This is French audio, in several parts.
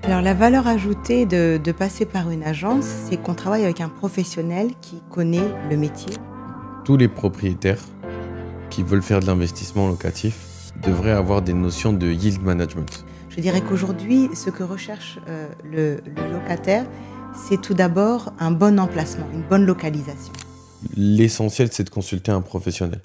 Alors la valeur ajoutée de passer par une agence, c'est qu'on travaille avec un professionnel qui connaît le métier. Tous les propriétaires qui veulent faire de l'investissement locatif devraient avoir des notions de yield management. Je dirais qu'aujourd'hui, ce que recherche le locataire, c'est tout d'abord un bon emplacement, une bonne localisation. L'essentiel, c'est de consulter un professionnel.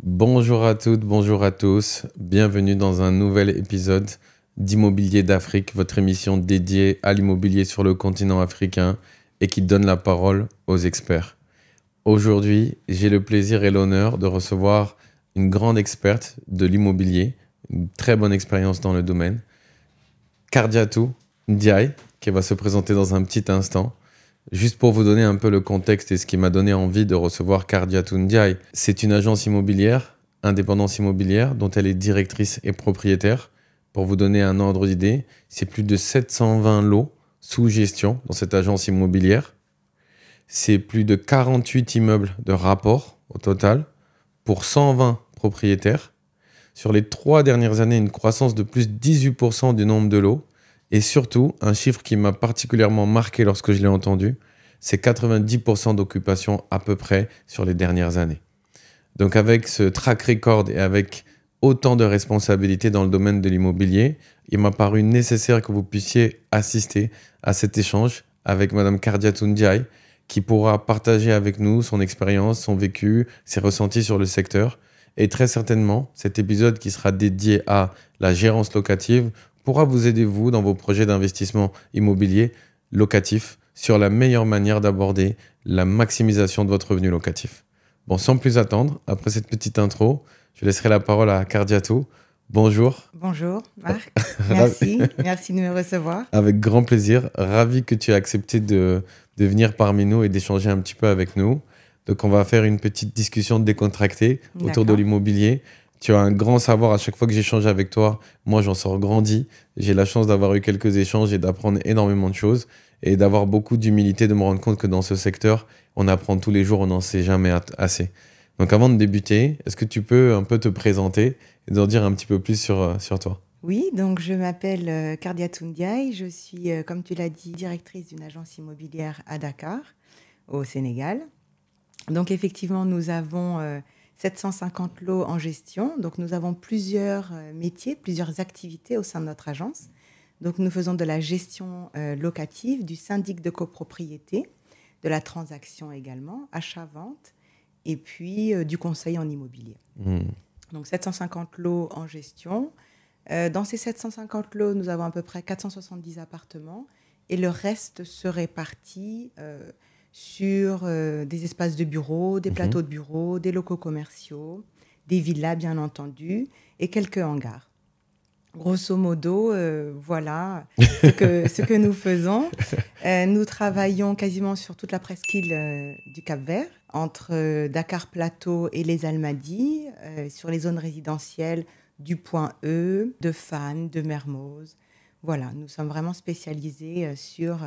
Bonjour à toutes, bonjour à tous. Bienvenue dans un nouvel épisode d'Immobilier d'Afrique, votre émission dédiée à l'immobilier sur le continent africain et qui donne la parole aux experts. Aujourd'hui, j'ai le plaisir et l'honneur de recevoir une grande experte de l'immobilier, une très bonne expérience dans le domaine, Kardiatou Ndiaye, qui va se présenter dans un petit instant. Juste pour vous donner un peu le contexte et ce qui m'a donné envie de recevoir Kardiatou Ndiaye, c'est une agence immobilière, Indépendance Immobilière, dont elle est directrice et propriétaire. Pour vous donner un ordre d'idée, c'est plus de 720 lots sous gestion dans cette agence immobilière. C'est plus de 48 immeubles de rapport au total pour 120 propriétaires. Sur les 3 dernières années, une croissance de plus de 18% du nombre de lots. Et surtout, un chiffre qui m'a particulièrement marqué lorsque je l'ai entendu, c'est 90% d'occupation à peu près sur les dernières années. Donc avec ce track record et avec autant de responsabilités dans le domaine de l'immobilier, il m'a paru nécessaire que vous puissiez assister à cet échange avec Madame Kardiatou Ndiaye, qui pourra partager avec nous son expérience, son vécu, ses ressentis sur le secteur. Et très certainement, cet épisode qui sera dédié à la gérance locative pourra vous aider, vous, dans vos projets d'investissement immobilier locatif, sur la meilleure manière d'aborder la maximisation de votre revenu locatif. Bon, sans plus attendre, après cette petite intro, je laisserai la parole à Kardiatou. Bonjour. Bonjour Marc, merci de me recevoir. Avec grand plaisir, ravi que tu aies accepté de venir parmi nous et d'échanger un petit peu avec nous. Donc on va faire une petite discussion décontractée autour de l'immobilier. Tu as un grand savoir, à chaque fois que j'échange avec toi, moi j'en sors grandi. J'ai la chance d'avoir eu quelques échanges et d'apprendre énormément de choses et d'avoir beaucoup d'humilité, de me rendre compte que dans ce secteur, on apprend tous les jours, on n'en sait jamais assez. Donc avant de débuter, est-ce que tu peux un peu te présenter et nous en dire un petit peu plus sur toi? Oui, donc je m'appelle Kardiatou Ndiaye, je suis, comme tu l'as dit, directrice d'une agence immobilière à Dakar, au Sénégal. Donc effectivement, nous avons 750 lots en gestion. Donc, nous avons plusieurs métiers, plusieurs activités au sein de notre agence. Donc, nous faisons de la gestion locative, du syndic de copropriété, de la transaction également, achat-vente, et puis du conseil en immobilier. Donc, 750 lots en gestion. Dans ces 750 lots, nous avons à peu près 470 appartements et le reste se répartit sur des espaces de bureaux, des plateaux de bureaux, des locaux commerciaux, des villas bien entendu et quelques hangars. Grosso modo, voilà ce que nous faisons. Nous travaillons quasiment sur toute la presqu'île du Cap-Vert, entre Dakar Plateau et les Almadies, sur les zones résidentielles du Point E, de Fannes, de Mermoz. Voilà, nous sommes vraiment spécialisés sur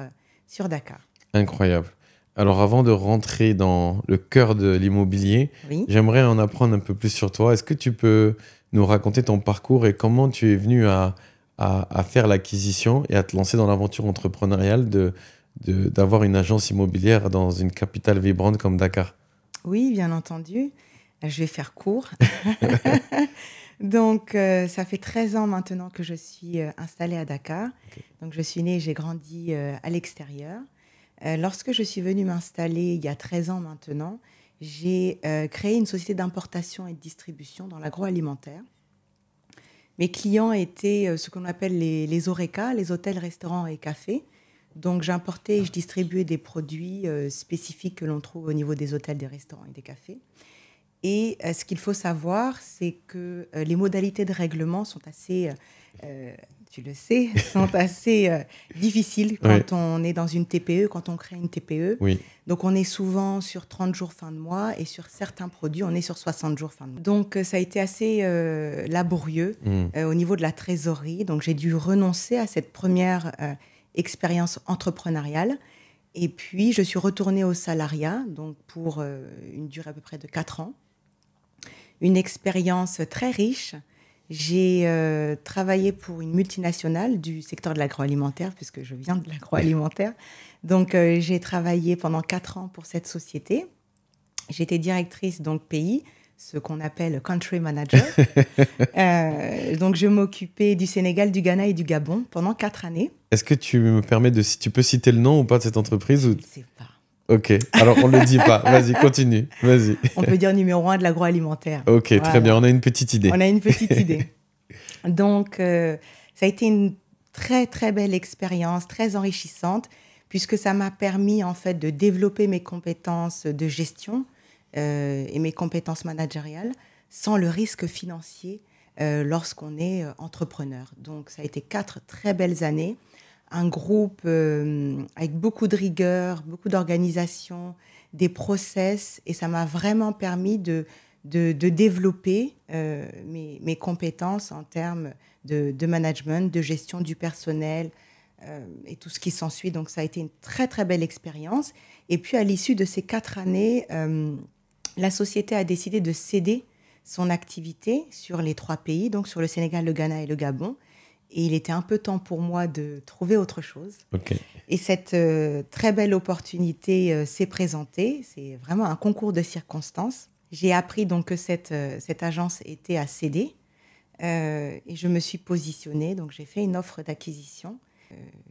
Dakar. Incroyable. Alors avant de rentrer dans le cœur de l'immobilier, j'aimerais en apprendre un peu plus sur toi. Est-ce que tu peux nous raconter ton parcours et comment tu es venu à faire l'acquisition et à te lancer dans l'aventure entrepreneuriale d'avoir une agence immobilière dans une capitale vibrante comme Dakar? Oui, bien entendu. Je vais faire court. Donc, ça fait 13 ans maintenant que je suis installée à Dakar. Okay. Donc, je suis née et j'ai grandi à l'extérieur. Lorsque je suis venue m'installer il y a 13 ans maintenant, j'ai créé une société d'importation et de distribution dans l'agroalimentaire. Mes clients étaient ce qu'on appelle les HoReCa, les hôtels, restaurants et cafés. Donc, j'importais et je distribuais des produits spécifiques que l'on trouve au niveau des hôtels, des restaurants et des cafés. Et ce qu'il faut savoir, c'est que les modalités de règlement sont assez... tu le sais, sont assez difficiles quand on est dans une TPE, quand on crée une TPE. Oui. Donc, on est souvent sur 30 jours fin de mois et sur certains produits, on est sur 60 jours fin de mois. Donc, ça a été assez laborieux au niveau de la trésorerie. Donc, j'ai dû renoncer à cette première expérience entrepreneuriale Et puis, je suis retournée au salariat, donc pour une durée à peu près de 4 ans. Une expérience très riche. J'ai travaillé pour une multinationale du secteur de l'agroalimentaire, puisque je viens de l'agroalimentaire. Donc, j'ai travaillé pendant 4 ans pour cette société. J'étais directrice donc pays, ce qu'on appelle country manager. Donc, je m'occupais du Sénégal, du Ghana et du Gabon pendant 4 années. Est-ce que tu me permets si tu peux citer le nom ou pas de cette entreprise ou... Je ne sais pas. Ok, alors on ne le dit pas. Vas-y, continue. Vas-y. On peut dire numéro 1 de l'agroalimentaire. Ok, voilà. Très bien, on a une petite idée. On a une petite idée. Donc, ça a été une très, très belle expérience, très enrichissante, puisque ça m'a permis en fait de développer mes compétences de gestion et mes compétences managériales sans le risque financier lorsqu'on est entrepreneur. Donc, ça a été 4 très belles années. Un groupe avec beaucoup de rigueur, beaucoup d'organisation, des process, et ça m'a vraiment permis de développer mes compétences en termes de management, de gestion du personnel et tout ce qui s'ensuit. Donc, ça a été une très, très belle expérience. Et puis, à l'issue de ces 4 années, la société a décidé de céder son activité sur les 3 pays, donc sur le Sénégal, le Ghana et le Gabon. Et il était un peu temps pour moi de trouver autre chose. Okay. Et cette très belle opportunité s'est présentée. C'est vraiment un concours de circonstances. J'ai appris donc que cette agence était à céder. Et je me suis positionnée. Donc, j'ai fait une offre d'acquisition.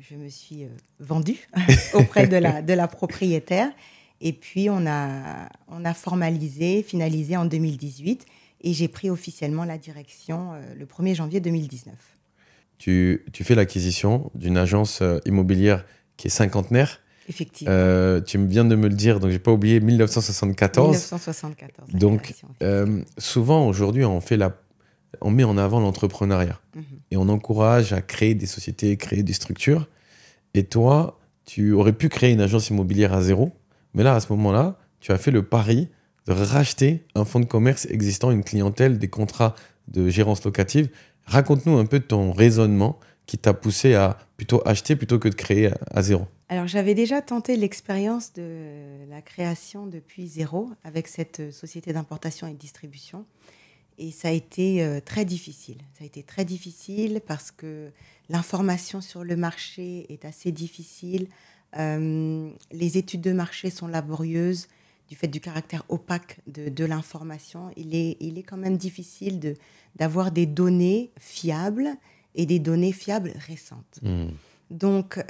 Je me suis vendue auprès de la propriétaire. Et puis, on a finalisé en 2018. Et j'ai pris officiellement la direction le 1er janvier 2019. Tu fais l'acquisition d'une agence immobilière qui est cinquantenaire. Effectivement. Tu viens de me le dire, donc je n'ai pas oublié, 1974. 1974. Donc, souvent, aujourd'hui, on met en avant l'entrepreneuriat. Et on encourage à créer des sociétés, créer des structures. Et toi, tu aurais pu créer une agence immobilière à zéro. Mais là, à ce moment-là, tu as fait le pari de racheter un fonds de commerce existant, une clientèle, des contrats de gérance locative. Raconte-nous un peu ton raisonnement qui t'a poussé à plutôt acheter plutôt que de créer à zéro. Alors, j'avais déjà tenté l'expérience de la création depuis zéro avec cette société d'importation et de distribution. Et ça a été très difficile. Ça a été très difficile parce que l'information sur le marché est assez difficile. Les études de marché sont laborieuses du fait du caractère opaque de l'information. Il est quand même difficile d'avoir des données fiables et des données fiables récentes. Donc,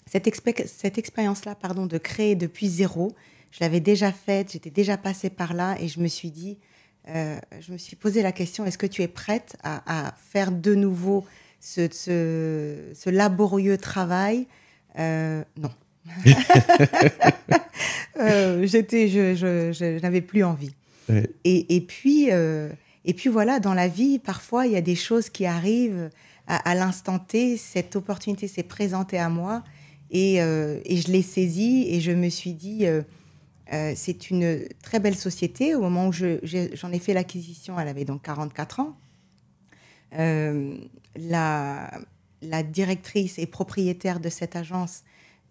cette expérience-là, de créer depuis zéro, je l'avais déjà faite, j'étais déjà passée par là et je me suis posé la question, est-ce que tu es prête à faire de nouveau ce laborieux travail ? Non. Je n'avais plus envie. Ouais. Et puis voilà, dans la vie, parfois, il y a des choses qui arrivent à l'instant T. Cette opportunité s'est présentée à moi et je l'ai saisie et je me suis dit, c'est une très belle société. Au moment où j'en ai fait l'acquisition, elle avait donc 44 ans. La directrice et propriétaire de cette agence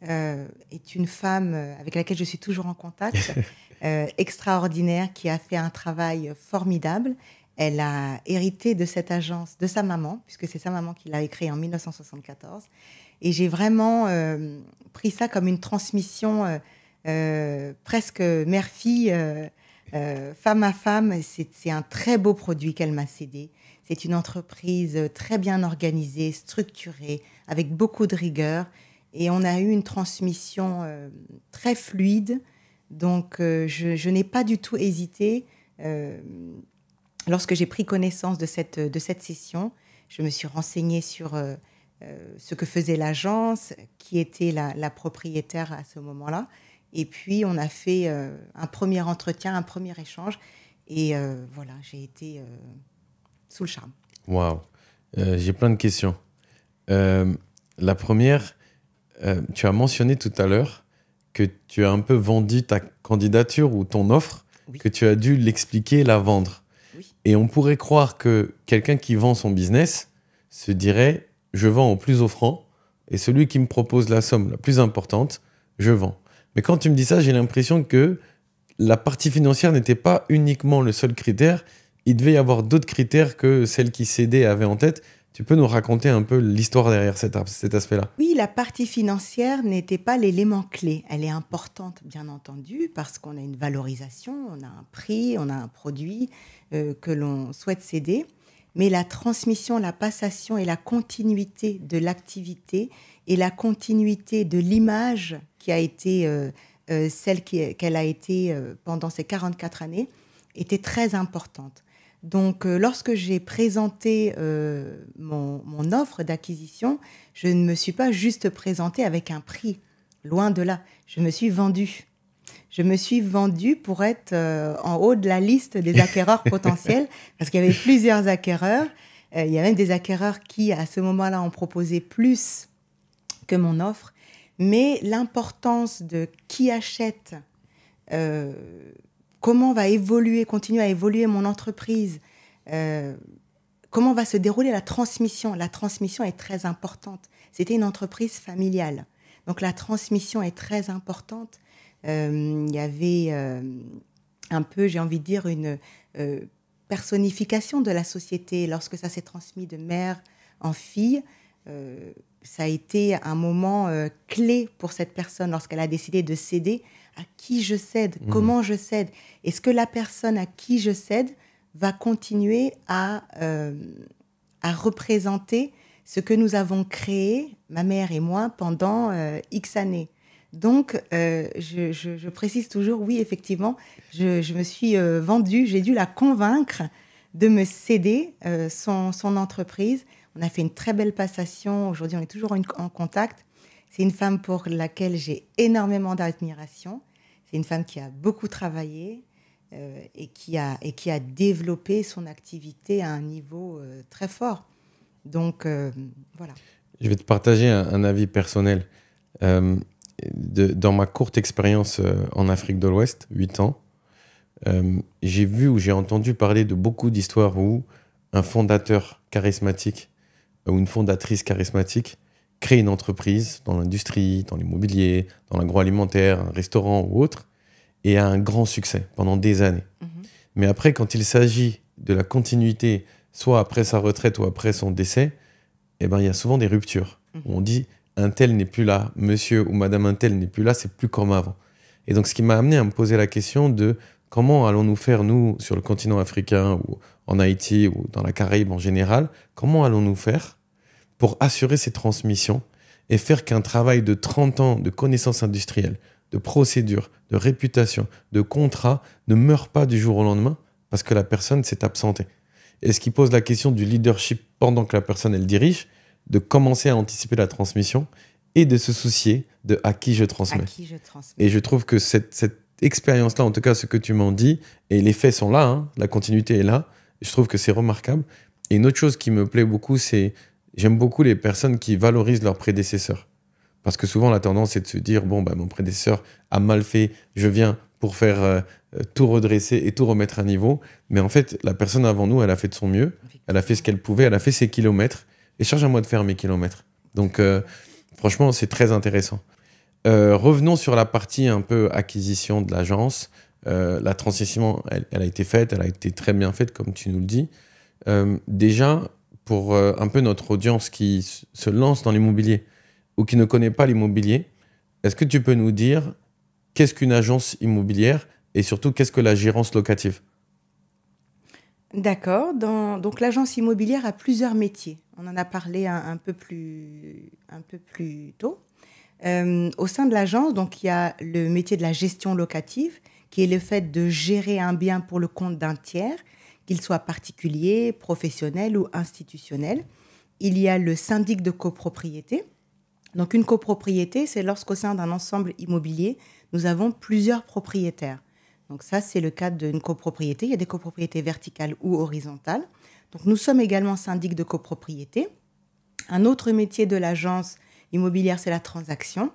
est une femme avec laquelle je suis toujours en contact, extraordinaire, qui a fait un travail formidable. Elle a hérité de cette agence de sa maman, puisque c'est sa maman qui l'a créée en 1974. Et j'ai vraiment pris ça comme une transmission presque mère-fille, femme à femme. C'est un très beau produit qu'elle m'a cédé. C'est une entreprise très bien organisée, structurée, avec beaucoup de rigueur. Et on a eu une transmission très fluide. Donc, je n'ai pas du tout hésité. Lorsque j'ai pris connaissance de cette session, je me suis renseignée sur ce que faisait l'agence, qui était la propriétaire à ce moment-là. Et puis, on a fait un premier entretien, un premier échange. Et voilà, j'ai été sous le charme. Waouh, j'ai plein de questions. La première, tu as mentionné tout à l'heure que tu as un peu vendu ta candidature ou ton offre, oui. Que tu as dû l'expliquer, la vendre. Oui. Et on pourrait croire que quelqu'un qui vend son business se dirait « je vends au plus offrant et celui qui me propose la somme la plus importante, je vends. Mais quand tu me dis ça, j'ai l'impression que la partie financière n'était pas uniquement le seul critère. Il devait y avoir d'autres critères que celle qui cédait avait en tête. Tu peux nous raconter un peu l'histoire derrière cet aspect-là? Oui, la partie financière n'était pas l'élément clé. Elle est importante, bien entendu, parce qu'on a une valorisation, on a un prix, on a un produit que l'on souhaite céder. Mais la transmission, la passation et la continuité de l'activité et la continuité de l'image qui a été qu'elle a été pendant ces 44 années était très importante. Donc, lorsque j'ai présenté mon offre d'acquisition, je ne me suis pas juste présentée avec un prix. Loin de là. Je me suis vendue. Je me suis vendue pour être en haut de la liste des acquéreurs potentiels, parce qu'il y avait plusieurs acquéreurs. Il y a même des acquéreurs qui, à ce moment-là, ont proposé plus que mon offre. Mais l'importance de qui achète, comment va évoluer, continuer à évoluer mon entreprise, comment va se dérouler la transmission. La transmission est très importante. C'était une entreprise familiale. Donc la transmission est très importante. Il y avait un peu, j'ai envie de dire, une personnification de la société. Lorsque ça s'est transmis de mère en fille, ça a été un moment clé pour cette personne lorsqu'elle a décidé de céder. À qui je cède? Comment je cède? Est-ce que la personne à qui je cède va continuer à représenter ce que nous avons créé, ma mère et moi, pendant X années? Donc, je précise toujours, oui, effectivement, je me suis vendue, j'ai dû la convaincre de me céder son entreprise. On a fait une très belle passation. Aujourd'hui, on est toujours en contact. C'est une femme pour laquelle j'ai énormément d'admiration. C'est une femme qui a beaucoup travaillé et qui a développé son activité à un niveau très fort. Donc, voilà. Je vais te partager un avis personnel. Dans ma courte expérience en Afrique de l'Ouest, 8 ans, j'ai vu ou j'ai entendu parler de beaucoup d'histoires où un fondateur charismatique ou une fondatrice charismatique crée une entreprise dans l'industrie, dans l'immobilier, dans l'agroalimentaire, un restaurant ou autre, et a un grand succès pendant des années. Mais après, quand il s'agit de la continuité, soit après sa retraite ou après son décès, eh ben, il y a souvent des ruptures. Où on dit un tel n'est plus là, monsieur ou madame un tel n'est plus là, c'est plus comme avant. Et donc, ce qui m'a amené à me poser la question de comment allons-nous faire, nous, sur le continent africain ou en Haïti ou dans la Caraïbe en général, comment allons-nous faire pour assurer ces transmissions et faire qu'un travail de 30 ans de connaissances industrielles, de procédures, de réputation, de contrats ne meure pas du jour au lendemain parce que la personne s'est absentée. Et ce qui pose la question du leadership pendant que la personne elle dirige, de commencer à anticiper la transmission et de se soucier de à qui je transmets. À qui je transmets. Et je trouve que cette expérience-là, en tout cas ce que tu m'en dis, et les faits sont là, hein, la continuité est là, je trouve que c'est remarquable. Et une autre chose qui me plaît beaucoup, c'est j'aime beaucoup les personnes qui valorisent leurs prédécesseurs. Parce que souvent, la tendance est de se dire, bon, bah, mon prédécesseur a mal fait, je viens pour faire tout redresser et tout remettre à niveau. Mais en fait, la personne avant nous, elle a fait de son mieux, elle a fait ce qu'elle pouvait, elle a fait ses kilomètres, et charge à moi de faire mes kilomètres. Donc, franchement, c'est très intéressant. Revenons sur la partie un peu acquisition de l'agence. La transition, elle a été faite, elle a été très bien faite, comme tu nous le dis. Déjà, pour un peu notre audience qui se lance dans l'immobilier ou qui ne connaît pas l'immobilier, est-ce que tu peux nous dire qu'est-ce qu'une agence immobilière et surtout qu'est-ce que la gérance locative? D'accord. Donc, l'agence immobilière a plusieurs métiers. On en a parlé un peu plus tôt. Au sein de l'agence, donc, il y a le métier de la gestion locative, qui est le fait de gérer un bien pour le compte d'un tiers, qu'il soit particulier, professionnel ou institutionnel. Il y a le syndic de copropriété. Donc, une copropriété, c'est lorsqu'au sein d'un ensemble immobilier, nous avons plusieurs propriétaires. Donc ça, c'est le cas d'une copropriété. Il y a des copropriétés verticales ou horizontales. Donc nous sommes également syndic de copropriété. Un autre métier de l'agence immobilière, c'est la transaction,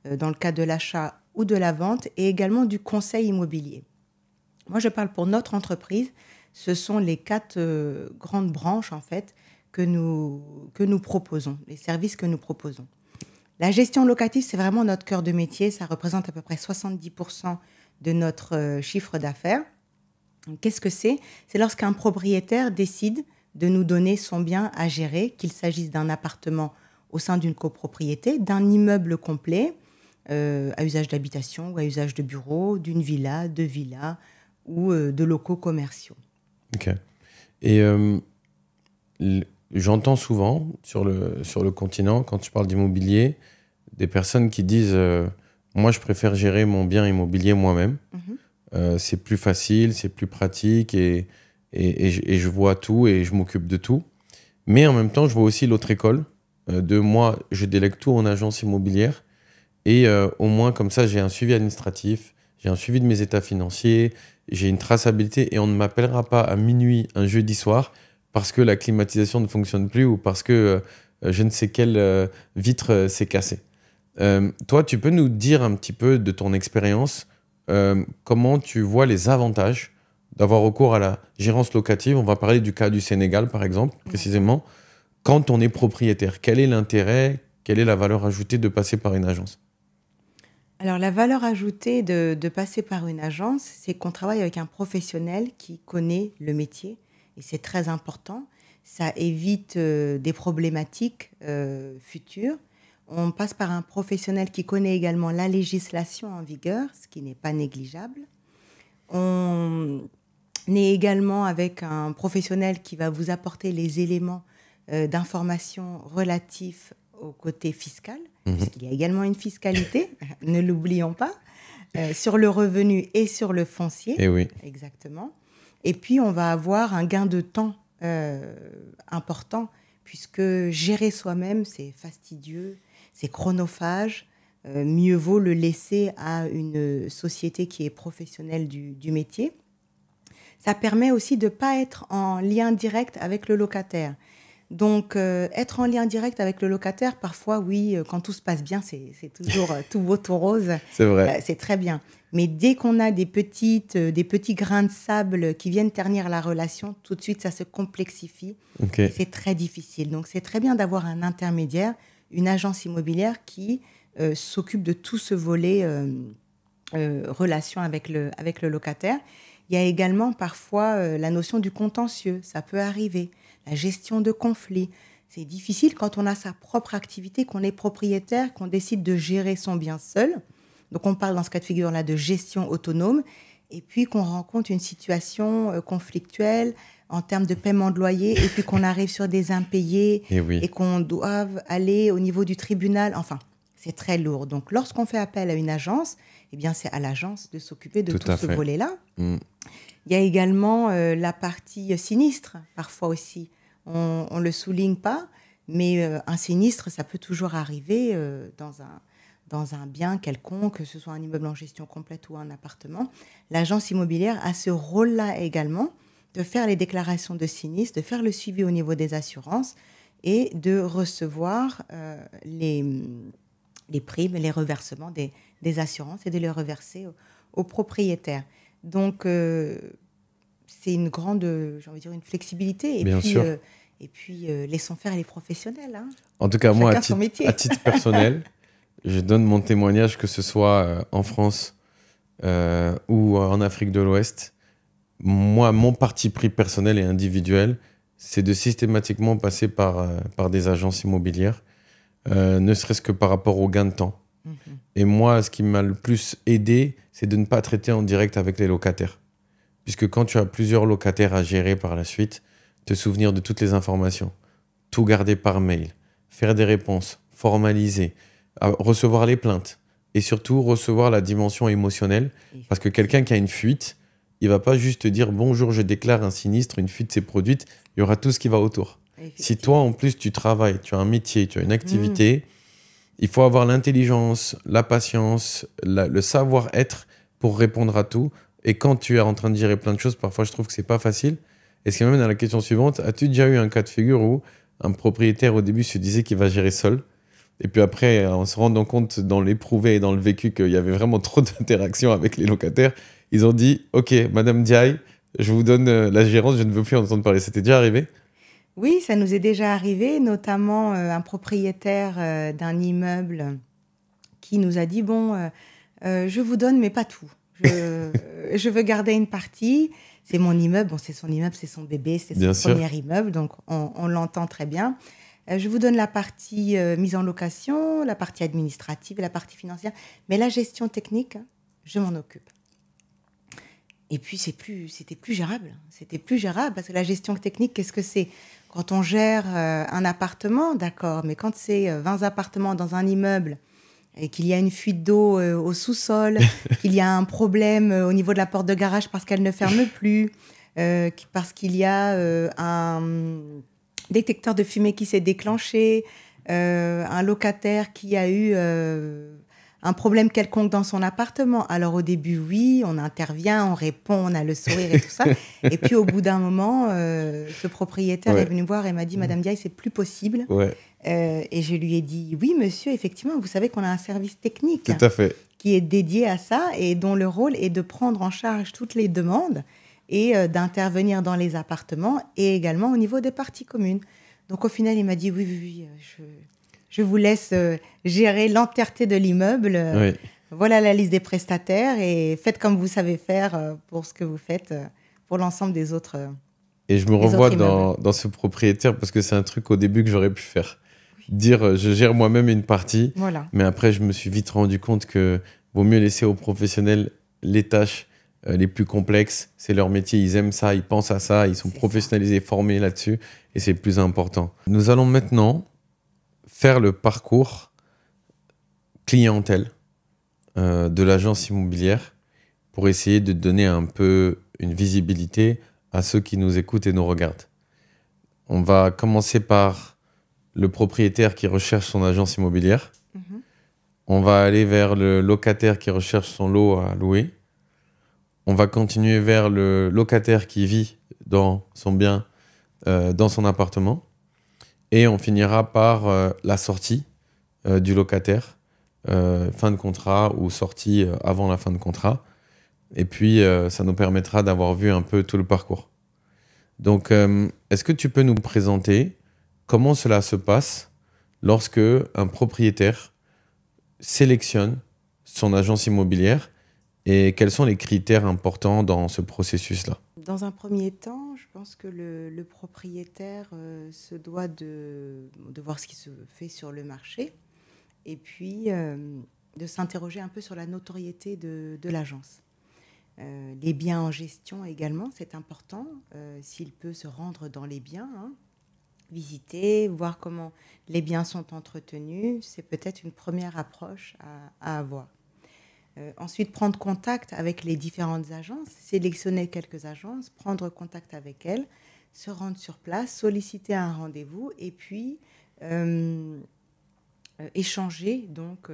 dans le cas de l'achat ou de la vente, et également du conseil immobilier. Moi, je parle pour notre entreprise. Ce sont les 4 grandes branches, en fait, que nous proposons, les services que nous proposons. La gestion locative, c'est vraiment notre cœur de métier. Ça représente à peu près 70% de notre chiffre d'affaires. Qu'est-ce que c'est? C'est lorsqu'un propriétaire décide de nous donner son bien à gérer, qu'il s'agisse d'un appartement au sein d'une copropriété, d'un immeuble complet à usage d'habitation ou à usage de bureau, d'une villa, de villas ou de locaux commerciaux. Ok. Et j'entends souvent sur le continent, quand tu parles d'immobilier, des personnes qui disent moi, je préfère gérer mon bien immobilier moi-même. C'est plus facile, c'est plus pratique et je vois tout et je m'occupe de tout. Mais en même temps, je vois aussi l'autre école de moi, je délègue tout en agence immobilière et au moins comme ça, j'ai un suivi administratif, j'ai un suivi de mes états financiers, j'ai une traçabilité et on ne m'appellera pas à minuit un jeudi soir parce que la climatisation ne fonctionne plus ou parce que je ne sais quelle vitre s'est cassée. Toi, tu peux nous dire un petit peu de ton expérience, comment tu vois les avantages d'avoir recours à la gérance locative? On va parler du cas du Sénégal, par exemple, précisément. Quand on est propriétaire, quel est l'intérêt, quelle est la valeur ajoutée de passer par une agence? Alors, la valeur ajoutée de passer par une agence, c'est qu'on travaille avec un professionnel qui connaît le métier et c'est très important. Ça évite des problématiques futures. On passe par un professionnel qui connaît également la législation en vigueur, ce qui n'est pas négligeable. On est également avec un professionnel qui va vous apporter les éléments d'information relatifs au côté fiscal, puisqu'il y a également une fiscalité, ne l'oublions pas, sur le revenu et sur le foncier. Eh oui. Exactement. Et puis, on va avoir un gain de temps important, puisque gérer soi-même, c'est fastidieux, c'est chronophage. Mieux vaut le laisser à une société qui est professionnelle du métier. Ça permet aussi de ne pas être en lien direct avec le locataire. Donc, être en lien direct avec le locataire, parfois, oui, quand tout se passe bien, c'est toujours tout beau, tout rose. C'est vrai. C'est très bien. Mais dès qu'on a des petits grains de sable qui viennent ternir la relation, tout de suite, ça se complexifie. Okay. C'est très difficile. Donc, c'est très bien d'avoir un intermédiaire, une agence immobilière qui s'occupe de tout ce volet relation avec le locataire. Il y a également parfois la notion du contentieux. Ça peut arriver. La gestion de conflits. C'est difficile quand on a sa propre activité, qu'on est propriétaire, qu'on décide de gérer son bien seul. Donc, on parle dans ce cas de figure-là de gestion autonome. Et puis, qu'on rencontre une situation conflictuelle en termes de paiement de loyer et puis qu'on arrive sur des impayés et qu'on doive aller au niveau du tribunal. Enfin, c'est très lourd. Donc, lorsqu'on fait appel à une agence, eh bien, c'est à l'agence de s'occuper de tout ce volet-là. Il y a également la partie sinistre, parfois aussi. On ne le souligne pas, mais un sinistre, ça peut toujours arriver dans un bien quelconque, que ce soit un immeuble en gestion complète ou un appartement. L'agence immobilière a ce rôle-là également, de faire les déclarations de sinistre, de faire le suivi au niveau des assurances et de recevoir les primes, les reversements des assurances et de les reverser aux propriétaires. Donc, c'est une grande, j'ai envie de dire, une flexibilité. Et Bien puis, sûr. Laissons faire les professionnels. Hein. En tout cas, moi, à titre personnel, je donne mon témoignage, que ce soit en France ou en Afrique de l'Ouest. Moi, mon parti pris personnel et individuel, c'est de systématiquement passer par des agences immobilières, ne serait-ce que par rapport au gain de temps. Et moi, ce qui m'a le plus aidé, c'est de ne pas traiter en direct avec les locataires. Puisque quand tu as plusieurs locataires à gérer par la suite, te souvenir de toutes les informations, tout garder par mail, faire des réponses, formaliser, recevoir les plaintes et surtout recevoir la dimension émotionnelle. Parce que quelqu'un qui a une fuite, il ne va pas juste te dire « Bonjour, je déclare un sinistre, une fuite s'est produite », il y aura tout ce qui va autour. Si toi, en plus, tu travailles, tu as un métier, tu as une activité, il faut avoir l'intelligence, la patience, le savoir-être pour répondre à tout. Et quand tu es en train de gérer plein de choses, parfois, je trouve que ce n'est pas facile. Et ce qui m'amène à la question suivante, as-tu déjà eu un cas de figure où un propriétaire, au début, se disait qu'il va gérer seul? Et puis après, en se rendant compte dans l'éprouvé et dans le vécu qu'il y avait vraiment trop d'interactions avec les locataires, ils ont dit « Ok, Madame Diaye, je vous donne la gérance, je ne veux plus en entendre parler ». C'était déjà arrivé? Oui, ça nous est déjà arrivé, notamment un propriétaire d'un immeuble qui nous a dit, bon, je vous donne, mais pas tout. Je veux garder une partie. C'est mon immeuble, bon, c'est son immeuble, c'est son bébé, c'est son Bien sûr. premier immeuble, donc on l'entend très bien. Je vous donne la partie mise en location, la partie administrative, la partie financière, mais la gestion technique, je m'en occupe. Et puis, c'était plus gérable. C'était plus gérable parce que la gestion technique, qu'est-ce que c'est? Quand on gère un appartement, d'accord, mais quand c'est 20 appartements dans un immeuble et qu'il y a une fuite d'eau au sous-sol, qu'il y a un problème au niveau de la porte de garage parce qu'elle ne ferme plus, parce qu'il y a un détecteur de fumée qui s'est déclenché, un locataire qui a eu un problème quelconque dans son appartement. Alors au début, oui, on intervient, on répond, on a le sourire et tout ça. Et puis au bout d'un moment, ce propriétaire est venu me voir et m'a dit, Madame Diaye, c'est plus possible. Ouais, Et je lui ai dit, oui, monsieur, effectivement, vous savez qu'on a un service technique tout à fait. qui est dédié à ça et dont le rôle est de prendre en charge toutes les demandes et d'intervenir dans les appartements et également au niveau des parties communes. Donc au final, il m'a dit, oui, oui, oui, je vous laisse gérer l'entièreté de l'immeuble. Oui. Voilà la liste des prestataires et faites comme vous savez faire pour ce que vous faites pour l'ensemble des autres. Et je me revois dans ce propriétaire parce que c'est un truc au début que j'aurais pu faire. Dire je gère moi-même une partie, Voilà. mais après je me suis vite rendu compte que vaut mieux laisser aux professionnels les tâches les plus complexes. C'est leur métier, ils aiment ça, ils pensent à ça, ils sont professionnalisés, formés là-dessus et c'est le plus important. Nous allons maintenant faire le parcours clientèle de l'agence immobilière pour essayer de donner un peu une visibilité à ceux qui nous écoutent et nous regardent. On va commencer par le propriétaire qui recherche son agence immobilière. On va aller vers le locataire qui recherche son lot à louer. On va continuer vers le locataire qui vit dans son bien, dans son appartement. Et on finira par la sortie du locataire, fin de contrat ou sortie avant la fin de contrat. Et puis, ça nous permettra d'avoir vu un peu tout le parcours. Donc, est-ce que tu peux nous présenter comment cela se passe lorsque un propriétaire sélectionne son agence immobilière et quels sont les critères importants dans ce processus-là? Dans un premier temps, je pense que le propriétaire se doit de voir ce qui se fait sur le marché et puis de s'interroger un peu sur la notoriété de l'agence. Les biens en gestion également, c'est important. S'il peut se rendre dans les biens, visiter, voir comment les biens sont entretenus, c'est peut-être une première approche à avoir. Ensuite, prendre contact avec les différentes agences, sélectionner quelques agences, prendre contact avec elles, se rendre sur place, solliciter un rendez-vous et puis échanger donc,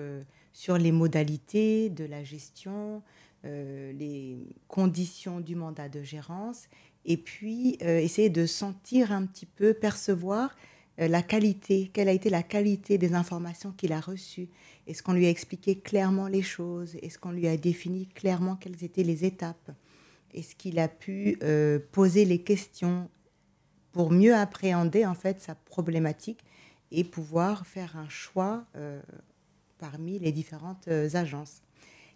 sur les modalités de la gestion, les conditions du mandat de gérance et puis essayer de sentir un petit peu, percevoir la qualité, quelle a été la qualité des informations qu'il a reçues. Est-ce qu'on lui a expliqué clairement les choses? Est-ce qu'on lui a défini clairement quelles étaient les étapes? Est-ce qu'il a pu poser les questions pour mieux appréhender en fait sa problématique et pouvoir faire un choix parmi les différentes agences?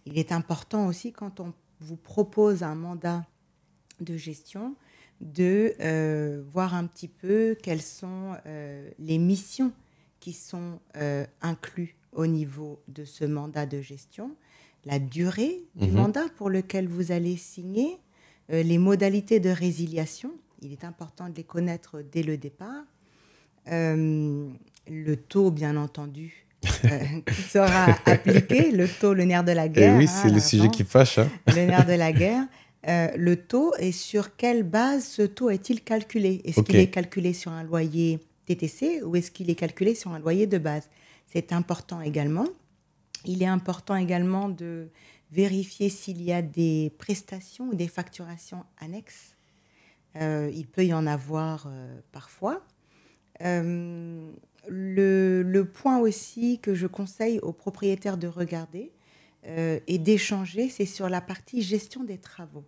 Il est important aussi quand on vous propose un mandat de gestion de voir un petit peu quelles sont les missions qui sont incluses au niveau de ce mandat de gestion, la durée du mandat pour lequel vous allez signer, les modalités de résiliation. Il est important de les connaître dès le départ. Le taux, bien entendu, qui sera appliqué, le taux, le nerf de la guerre. Et oui, c'est le sujet qui fâche. Le nerf de la guerre. Le taux et sur quelle base ce taux est-il calculé? Est-ce qu'il est calculé sur un loyer TTC ou est-ce qu'il est calculé sur un loyer de base? C'est important également. Il est important également de vérifier s'il y a des prestations ou des facturations annexes. Il peut y en avoir parfois. Le point aussi que je conseille aux propriétaires de regarder et d'échanger, c'est sur la partie gestion des travaux.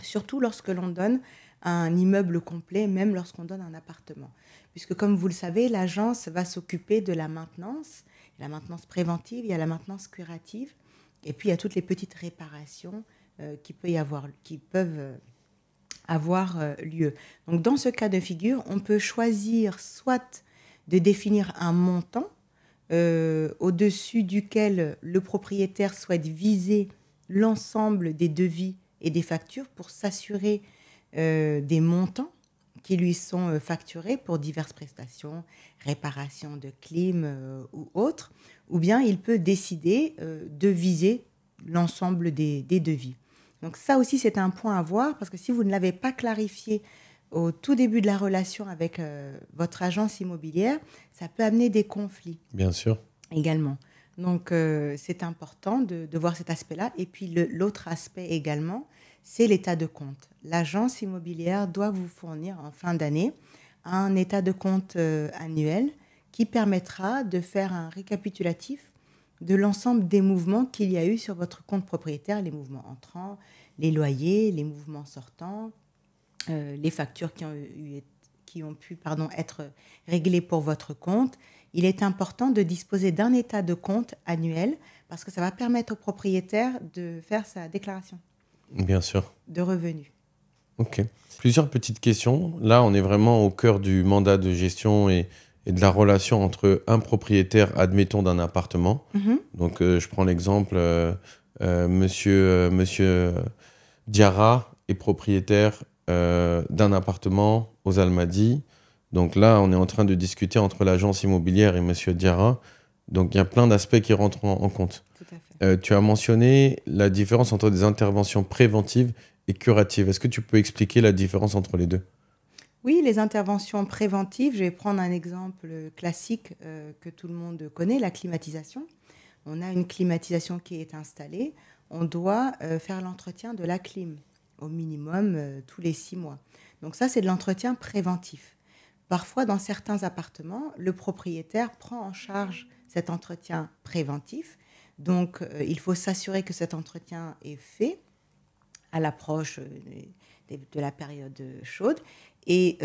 Surtout lorsque l'on donne un immeuble complet, même lorsqu'on donne un appartement. Puisque, comme vous le savez, l'agence va s'occuper de la maintenance préventive, il y a la maintenance curative, et puis il y a toutes les petites réparations qui peuvent avoir lieu. Donc, dans ce cas de figure, on peut choisir soit de définir un montant au-dessus duquel le propriétaire souhaite viser l'ensemble des devis et des factures pour s'assurer des montants qui lui sont facturés pour diverses prestations, réparation de clim ou autres, ou bien il peut décider de viser l'ensemble des devis. Donc ça aussi, c'est un point à voir, parce que si vous ne l'avez pas clarifié au tout début de la relation avec votre agence immobilière, ça peut amener des conflits. Bien sûr. Également. Donc, c'est important de voir cet aspect-là. Et puis, l'autre aspect également, c'est l'état de compte. L'agence immobilière doit vous fournir en fin d'année un état de compte annuel qui permettra de faire un récapitulatif de l'ensemble des mouvements qu'il y a eu sur votre compte propriétaire, les mouvements entrants, les loyers, les mouvements sortants, les factures qui ont pu être réglées pour votre compte. Il est important de disposer d'un état de compte annuel parce que ça va permettre au propriétaire de faire sa déclaration. Bien sûr. De revenus. Ok. Plusieurs petites questions. Là, on est vraiment au cœur du mandat de gestion et de la relation entre un propriétaire, admettons, d'un appartement. Donc, je prends l'exemple, monsieur Diarra est propriétaire d'un appartement aux Almadies. Donc là, on est en train de discuter entre l'agence immobilière et monsieur Diarra. Donc, il y a plein d'aspects qui rentrent en compte. Tout à fait. Tu as mentionné la différence entre des interventions préventives et curatives. Est-ce que tu peux expliquer la différence entre les deux ? Oui, les interventions préventives, je vais prendre un exemple classique que tout le monde connaît, la climatisation. On a une climatisation qui est installée. On doit faire l'entretien de la clim, au minimum tous les 6 mois. Donc ça, c'est de l'entretien préventif. Parfois, dans certains appartements, le propriétaire prend en charge cet entretien préventif. Donc, il faut s'assurer que cet entretien est fait à l'approche de la période chaude. Et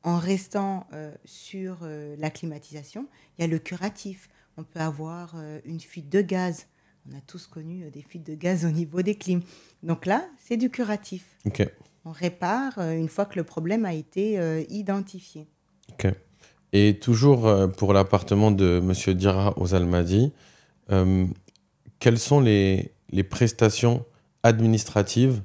en restant sur la climatisation, il y a le curatif. On peut avoir une fuite de gaz. On a tous connu des fuites de gaz au niveau des clims. Donc là, c'est du curatif. Ok. On répare une fois que le problème a été identifié. Ok. Et toujours pour l'appartement de monsieur Diarra aux Almadies, quelles sont les prestations administratives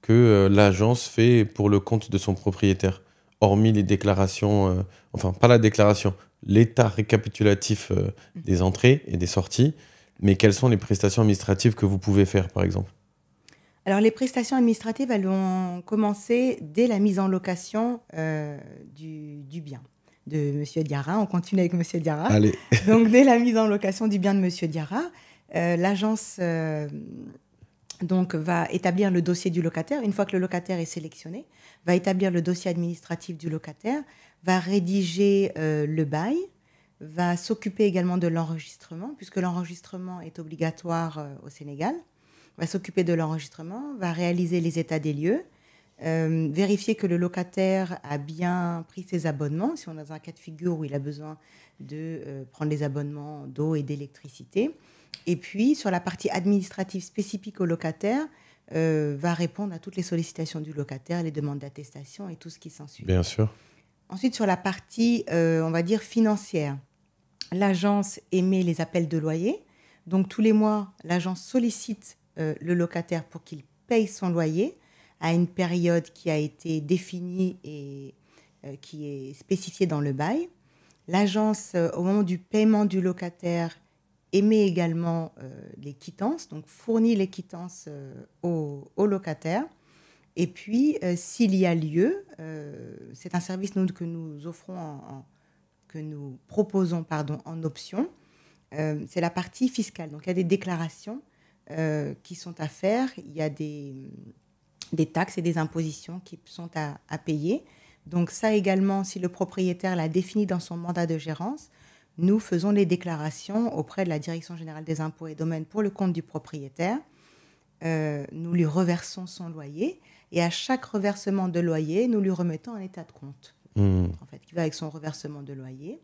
que l'agence fait pour le compte de son propriétaire, hormis les déclarations, enfin pas la déclaration, l'état récapitulatif des entrées et des sorties, mais quelles sont les prestations administratives que vous pouvez faire, par exemple ? Alors, les prestations administratives, elles vont commencer dès la mise en location du bien de M. Diarra. On continue avec M. Diarra. Allez. Donc, dès la mise en location du bien de M. Diarra, l'agence va établir le dossier du locataire. Une fois que le locataire est sélectionné, va établir le dossier administratif du locataire, va rédiger le bail, va s'occuper également de l'enregistrement, puisque l'enregistrement est obligatoire au Sénégal, va s'occuper de l'enregistrement, va réaliser les états des lieux, vérifier que le locataire a bien pris ses abonnements, si on est dans un cas de figure où il a besoin de prendre les abonnements d'eau et d'électricité. Et puis, sur la partie administrative spécifique au locataire, va répondre à toutes les sollicitations du locataire, les demandes d'attestation et tout ce qui s'ensuit. Bien sûr. Ensuite, sur la partie, on va dire, financière, l'agence émet les appels de loyer. Donc, tous les mois, l'agence sollicite le locataire pour qu'il paye son loyer à une période qui a été définie et qui est spécifiée dans le bail. L'agence, au moment du paiement du locataire, émet également les quittances, donc fournit les quittances au locataire. Et puis, s'il y a lieu, c'est un service que nous offrons, que nous proposons en option, c'est la partie fiscale. Donc, il y a des déclarations qui sont à faire, il y a des taxes et des impositions qui sont à payer. Donc ça également, si le propriétaire l'a défini dans son mandat de gérance, nous faisons les déclarations auprès de la Direction générale des impôts et domaines pour le compte du propriétaire. nous lui reversons son loyer. Et à chaque reversement de loyer, nous lui remettons un état de compte, en fait, qui va avec son reversement de loyer.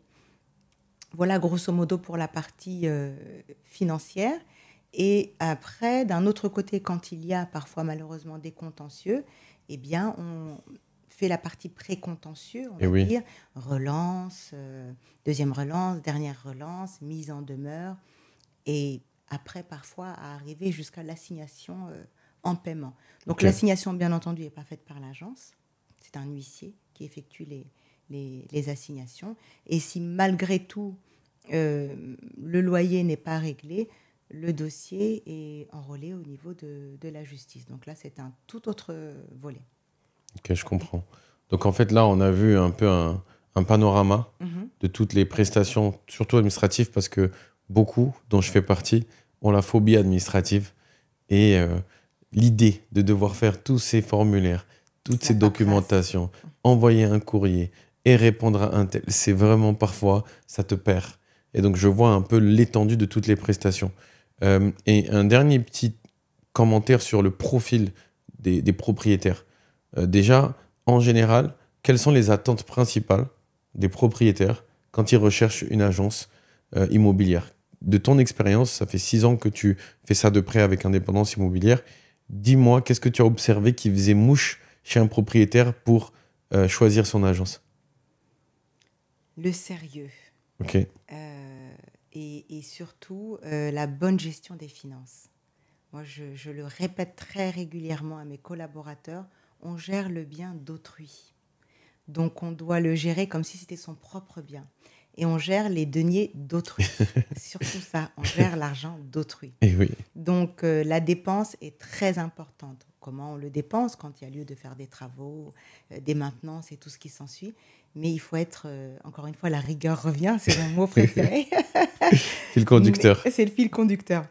Voilà, grosso modo, pour la partie financière. Et après, d'un autre côté, quand il y a parfois malheureusement des contentieux, eh bien, on fait la partie pré-contentieux, on va dire, relance, deuxième relance, dernière relance, mise en demeure, et après, parfois, à arriver jusqu'à l'assignation en paiement. Donc, l'assignation, bien entendu, n'est pas faite par l'agence. C'est un huissier qui effectue les assignations. Et si, malgré tout, le loyer n'est pas réglé, le dossier est enrôlé au niveau de la justice. Donc là, c'est un tout autre volet. Ok, je comprends. Donc, en fait, là, on a vu un peu un panorama de toutes les prestations, surtout administratives, parce que beaucoup, dont je fais partie, ont la phobie administrative et l'idée de devoir faire tous ces formulaires, toutes ces documentations, envoyer un courrier et répondre à un tel, c'est vraiment parfois, ça te perd. Et donc, je vois un peu l'étendue de toutes les prestations. Et un dernier petit commentaire sur le profil des propriétaires. Déjà, en général, quelles sont les attentes principales des propriétaires quand ils recherchent une agence immobilière? De ton expérience, ça fait 6 ans que tu fais ça de près avec Indépendance Immobilière. Dis-moi, qu'est-ce que tu as observé qui faisait mouche chez un propriétaire pour choisir son agence? Le sérieux. Ok. Et surtout, la bonne gestion des finances. Moi, je le répète très régulièrement à mes collaborateurs, on gère le bien d'autrui. Donc, on doit le gérer comme si c'était son propre bien. Et on gère les deniers d'autrui. Surtout ça, on gère l'argent d'autrui. Et oui. Donc, la dépense est très importante. Comment on le dépense quand il y a lieu de faire des travaux, des maintenances et tout ce qui s'ensuit. Mais il faut être, encore une fois, la rigueur revient, c'est mon mot préféré. Fil conducteur. C'est le fil conducteur.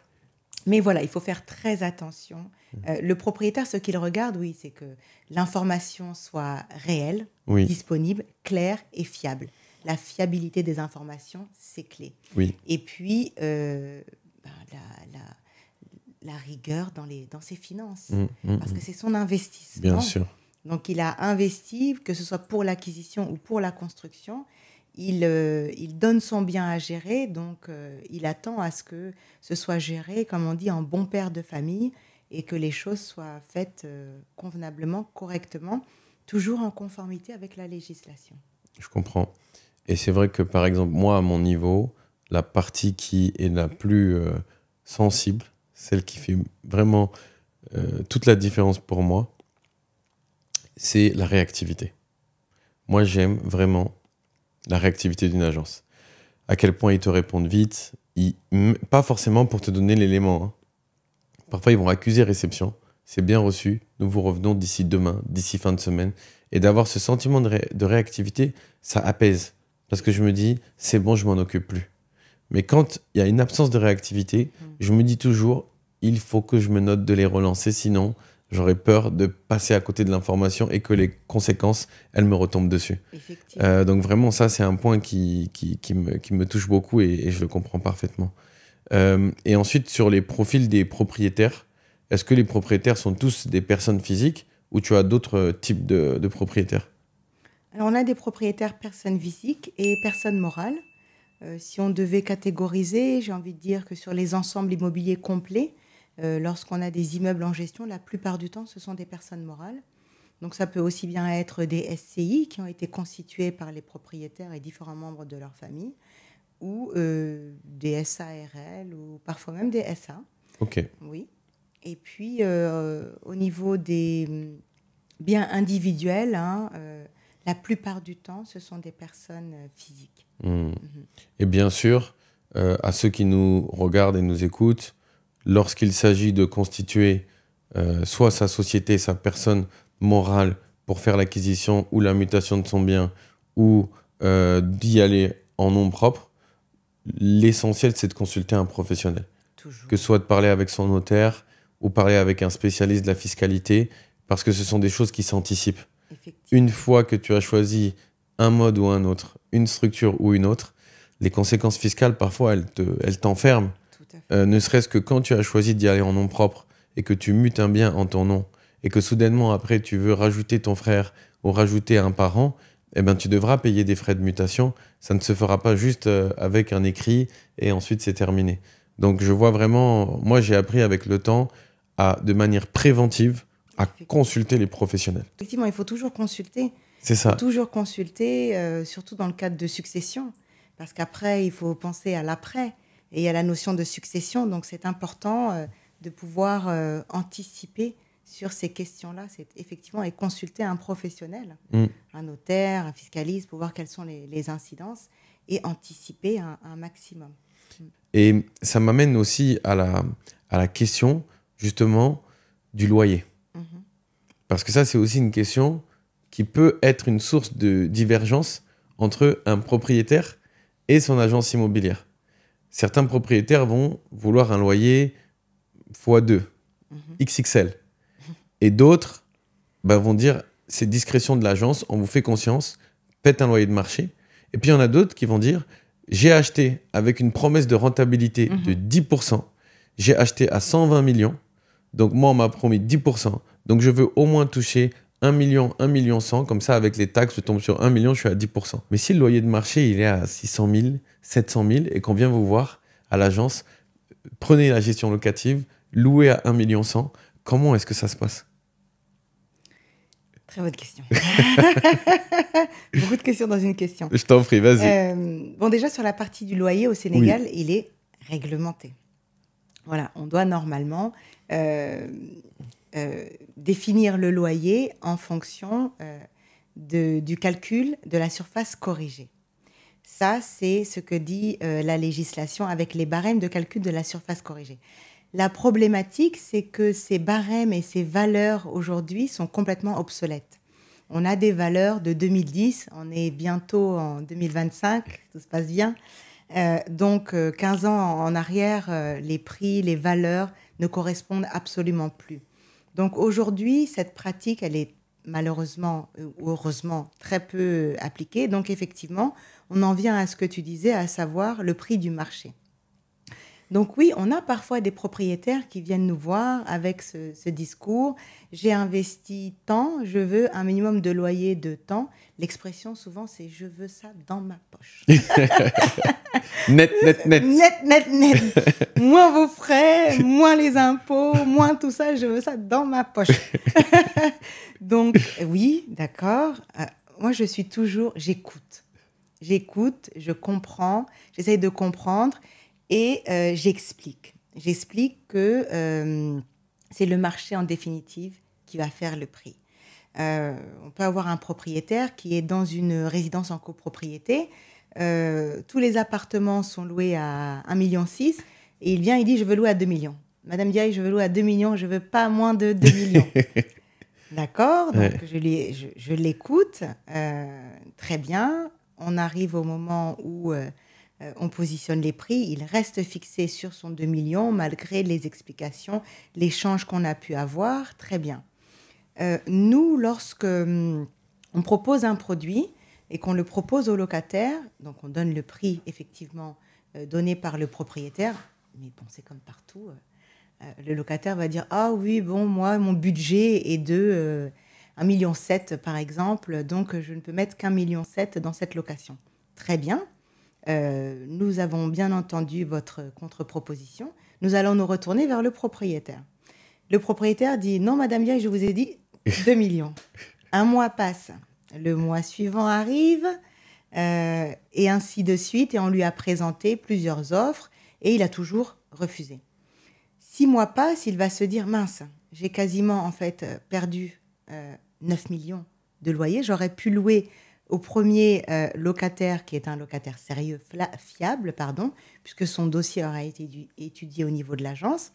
Mais voilà, il faut faire très attention. Le propriétaire, ce qu'il regarde, oui, c'est que l'information soit réelle, disponible, claire et fiable. La fiabilité des informations, c'est clé. Oui. Et puis, la rigueur dans ses finances. Parce que c'est son investissement. Bien sûr. Donc, il a investi, que ce soit pour l'acquisition ou pour la construction. Il donne son bien à gérer. Donc, il attend à ce que ce soit géré, comme on dit, en bon père de famille et que les choses soient faites convenablement, correctement, toujours en conformité avec la législation. Je comprends. Et c'est vrai que, par exemple, moi, à mon niveau, la partie qui est la plus sensible, celle qui fait vraiment toute la différence pour moi, c'est la réactivité. Moi, j'aime vraiment la réactivité d'une agence. À quel point ils te répondent vite, pas forcément pour te donner l'élément. Hein. Parfois, ils vont accuser réception. C'est bien reçu, nous vous revenons d'ici demain, d'ici fin de semaine. Et d'avoir ce sentiment de réactivité, ça apaise. Parce que je me dis, c'est bon, je m'en occupe plus. Mais quand il y a une absence de réactivité, je me dis toujours, il faut que je me note de les relancer, sinon j'aurais peur de passer à côté de l'information et que les conséquences, elles me retombent dessus. Donc vraiment, ça, c'est un point qui me touche beaucoup et je le comprends parfaitement. Et ensuite, sur les profils des propriétaires, est-ce que les propriétaires sont tous des personnes physiques ou tu as d'autres types de propriétaires? Alors, on a des propriétaires personnes physiques et personnes morales. Si on devait catégoriser, j'ai envie de dire que sur les ensembles immobiliers complets, lorsqu'on a des immeubles en gestion, la plupart du temps, ce sont des personnes morales. Donc, ça peut aussi bien être des SCI qui ont été constitués par les propriétaires et différents membres de leur famille, ou des SARL, ou parfois même des SA. Ok. Oui. Et puis, au niveau des biens individuels, la plupart du temps, ce sont des personnes physiques. Et bien sûr, à ceux qui nous regardent et nous écoutent, lorsqu'il s'agit de constituer soit sa société, sa personne morale pour faire l'acquisition ou la mutation de son bien ou d'y aller en nom propre, l'essentiel, c'est de consulter un professionnel. Toujours. Que ce soit de parler avec son notaire ou parler avec un spécialiste de la fiscalité, parce que ce sont des choses qui s'anticipent. Une fois que tu as choisi un mode ou un autre, une structure ou une autre, les conséquences fiscales, parfois, elles t'enferment. Ne serait-ce que quand tu as choisi d'y aller en nom propre et que tu mutes un bien en ton nom et que soudainement après tu veux rajouter ton frère ou rajouter un parent, eh ben, tu devras payer des frais de mutation. Ça ne se fera pas juste avec un écrit et ensuite c'est terminé. Donc je vois vraiment, moi j'ai appris avec le temps de manière préventive à consulter les professionnels. Effectivement, il faut toujours consulter. C'est ça. Il faut toujours consulter, surtout dans le cadre de succession. Parce qu'après, il faut penser à l'après. Et il y a la notion de succession. Donc c'est important de pouvoir anticiper sur ces questions-là. C'est effectivement et consulter un professionnel, un notaire, un fiscaliste, pour voir quelles sont les incidences et anticiper un maximum. Et ça m'amène aussi à la question, justement, du loyer. Parce que ça, c'est aussi une question qui peut être une source de divergence entre un propriétaire et son agence immobilière. Certains propriétaires vont vouloir un loyer x2, XXL. Et d'autres vont dire, c'est discrétion de l'agence, on vous fait confiance, faites un loyer de marché. Et puis il y en a d'autres qui vont dire, j'ai acheté avec une promesse de rentabilité de 10%, j'ai acheté à 120 millions, donc moi on m'a promis 10%, donc je veux au moins toucher 1 million, 1 million 100, comme ça avec les taxes je tombe sur 1 million, je suis à 10%. Mais si le loyer de marché il est à 600 000, 700 000 et qu'on vient vous voir à l'agence, prenez la gestion locative, louez à 1 million 100, comment est-ce que ça se passe ? Très bonne question. Beaucoup de questions dans une question. Je t'en prie, vas-y. Bon, déjà, sur la partie du loyer au Sénégal, il est réglementé. Voilà, on doit normalement définir le loyer en fonction du calcul de la surface corrigée. Ça, c'est ce que dit la législation avec les barèmes de calcul de la surface corrigée. La problématique, c'est que ces barèmes et ces valeurs aujourd'hui sont complètement obsolètes. On a des valeurs de 2010, on est bientôt en 2025, tout se passe bien. Donc, 15 ans en arrière, les prix, les valeurs ne correspondent absolument plus. Donc, aujourd'hui, cette pratique, elle est malheureusement ou heureusement très peu appliquée. Donc, effectivement, on en vient à ce que tu disais, à savoir le prix du marché. Donc oui, on a parfois des propriétaires qui viennent nous voir avec ce discours. J'ai investi tant, je veux un minimum de loyer de temps. L'expression souvent, c'est « je veux ça dans ma poche ». Net. Net. Moins vos frais, moins les impôts, moins tout ça, je veux ça dans ma poche. Donc oui, d'accord. Moi, je suis toujours, j'écoute, je comprends, j'essaye de comprendre. Et j'explique. J'explique que c'est le marché en définitive qui va faire le prix. On peut avoir un propriétaire qui est dans une résidence en copropriété. Tous les appartements sont loués à 1,6 million. Et il vient, il dit, je veux louer à 2 millions. Madame Diaye, je veux louer à 2 millions, je ne veux pas moins de 2 millions. D'accord, donc je l'écoute. Très bien. On arrive au moment où... on positionne les prix, il reste fixé sur son 2 millions malgré les explications, l'échange qu'on a pu avoir, très bien. Nous, lorsque on propose un produit et qu'on le propose au locataire, donc on donne le prix effectivement donné par le propriétaire, mais bon, c'est comme partout, le locataire va dire « Ah oui, bon, moi, mon budget est de 1,7 million par exemple, donc je ne peux mettre qu'1,7 million dans cette location. » Très bien. Nous avons bien entendu votre contre-proposition. Nous allons nous retourner vers le propriétaire. Le propriétaire dit « Non, Madame Diaye, je vous ai dit 2 millions. » Un mois passe. Le mois suivant arrive et ainsi de suite. Et on lui a présenté plusieurs offres et il a toujours refusé. 6 mois passent, il va se dire « Mince, j'ai quasiment en fait perdu 9 millions de loyer. J'aurais pu louer au premier locataire qui est un locataire sérieux, fiable, puisque son dossier aura été étudié au niveau de l'agence.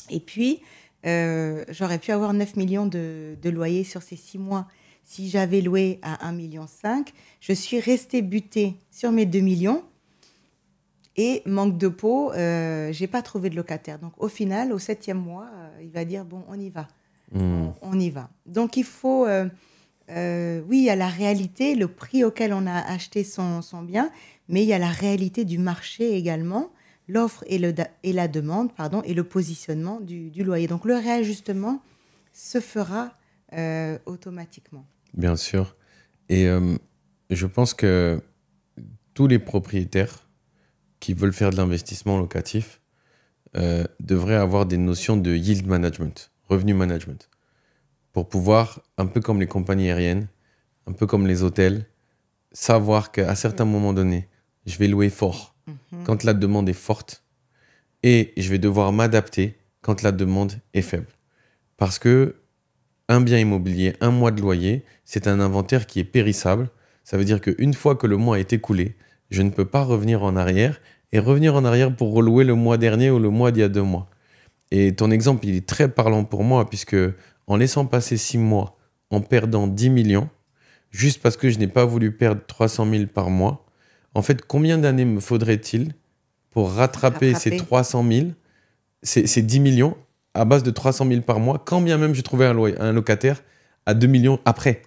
Et puis, j'aurais pu avoir 9 millions de loyer sur ces 6 mois. Si j'avais loué à 1,5 million, je suis restée butée sur mes 2 millions. Et manque de peau, je n'ai pas trouvé de locataire. Donc, au final, au 7e mois, il va dire, bon, on y va. On y va. Donc, il faut... oui, il y a la réalité, le prix auquel on a acheté son bien, mais il y a la réalité du marché également. l'offre et la demande, pardon, et le positionnement du loyer. Donc, le réajustement se fera automatiquement. Bien sûr. Et je pense que tous les propriétaires qui veulent faire de l'investissement locatif devraient avoir des notions de yield management, revenu management, pour pouvoir, un peu comme les compagnies aériennes, un peu comme les hôtels, savoir qu'à certains moments donnés, je vais louer fort quand la demande est forte et je vais devoir m'adapter quand la demande est faible. Parce que un bien immobilier, un mois de loyer, c'est un inventaire qui est périssable. Ça veut dire qu'une fois que le mois est écoulé, je ne peux pas revenir en arrière pour relouer le mois dernier ou le mois d'il y a 2 mois. Et ton exemple, il est très parlant pour moi, puisque en laissant passer 6 mois, en perdant 10 millions, juste parce que je n'ai pas voulu perdre 300 000 par mois, en fait, combien d'années me faudrait-il pour rattraper ces 300 000, ces 10 millions, à base de 300 000 par mois, quand bien même je trouvais un locataire à 2 millions après.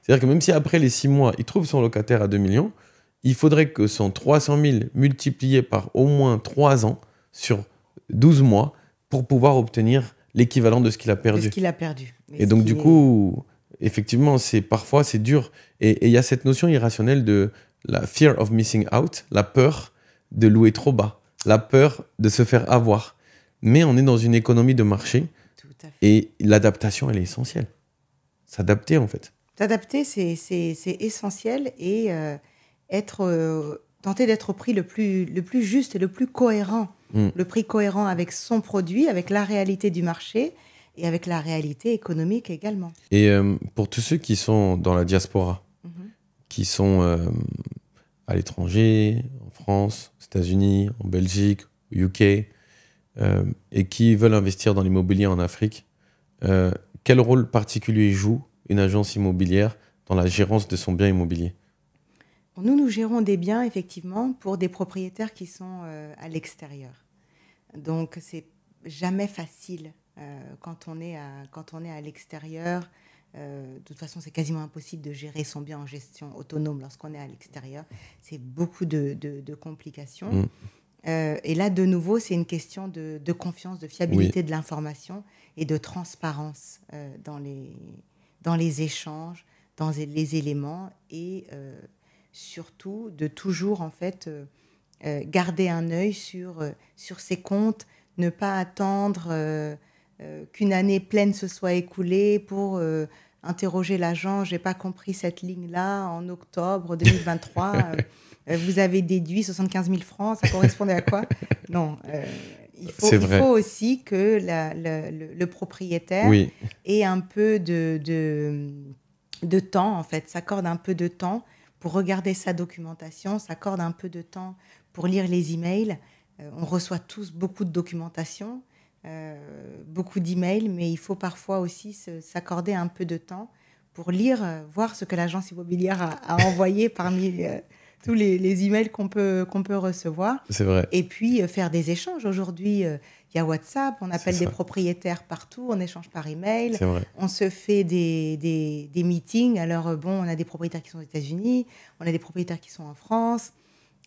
C'est-à-dire que même si après les 6 mois, il trouve son locataire à 2 millions, il faudrait que son 300 000 multiplié par au moins 3 ans sur 12 mois pour pouvoir obtenir l'équivalent de ce qu'il a perdu. Et donc, du coup, effectivement, parfois, c'est dur. Et il y a cette notion irrationnelle de la fear of missing out, la peur de louer trop bas, la peur de se faire avoir. Mais on est dans une économie de marché et l'adaptation, elle est essentielle. S'adapter, en fait. S'adapter, c'est essentiel et tenter d'être au prix le plus juste et le plus cohérent. Le prix cohérent avec son produit, avec la réalité du marché et avec la réalité économique également. Et pour tous ceux qui sont dans la diaspora, qui sont à l'étranger, en France, aux États-Unis, en Belgique, au UK, et qui veulent investir dans l'immobilier en Afrique, quel rôle particulier joue une agence immobilière dans la gérance de son bien immobilier ? Nous gérons des biens, effectivement, pour des propriétaires qui sont à l'extérieur. Donc, c'est jamais facile quand on est à l'extérieur. De toute façon, c'est quasiment impossible de gérer son bien en gestion autonome lorsqu'on est à l'extérieur. C'est beaucoup de complications. Et là, de nouveau, c'est une question de confiance, de fiabilité de l'information et de transparence dans les échanges, dans les éléments et surtout de toujours en fait garder un œil sur ses comptes, ne pas attendre qu'une année pleine se soit écoulée pour interroger l'agent. J'ai pas compris cette ligne-là en octobre 2023. Vous avez déduit 75 000 francs, ça correspondait à quoi? Non, il faut aussi que le propriétaire ait un peu de temps, en fait, s'accorde un peu de temps pour regarder sa documentation, s'accorde un peu de temps pour lire les emails. On reçoit tous beaucoup de documentation, beaucoup d'emails, mais il faut parfois aussi s'accorder un peu de temps pour lire, voir ce que l'agence immobilière a envoyé parmi tous les emails qu'on peut recevoir. C'est vrai. Et puis faire des échanges. Aujourd'hui, il y a WhatsApp, on appelle des propriétaires partout, on échange par email. C'est vrai. On se fait des meetings. Alors, on a des propriétaires qui sont aux États-Unis, on a des propriétaires qui sont en France,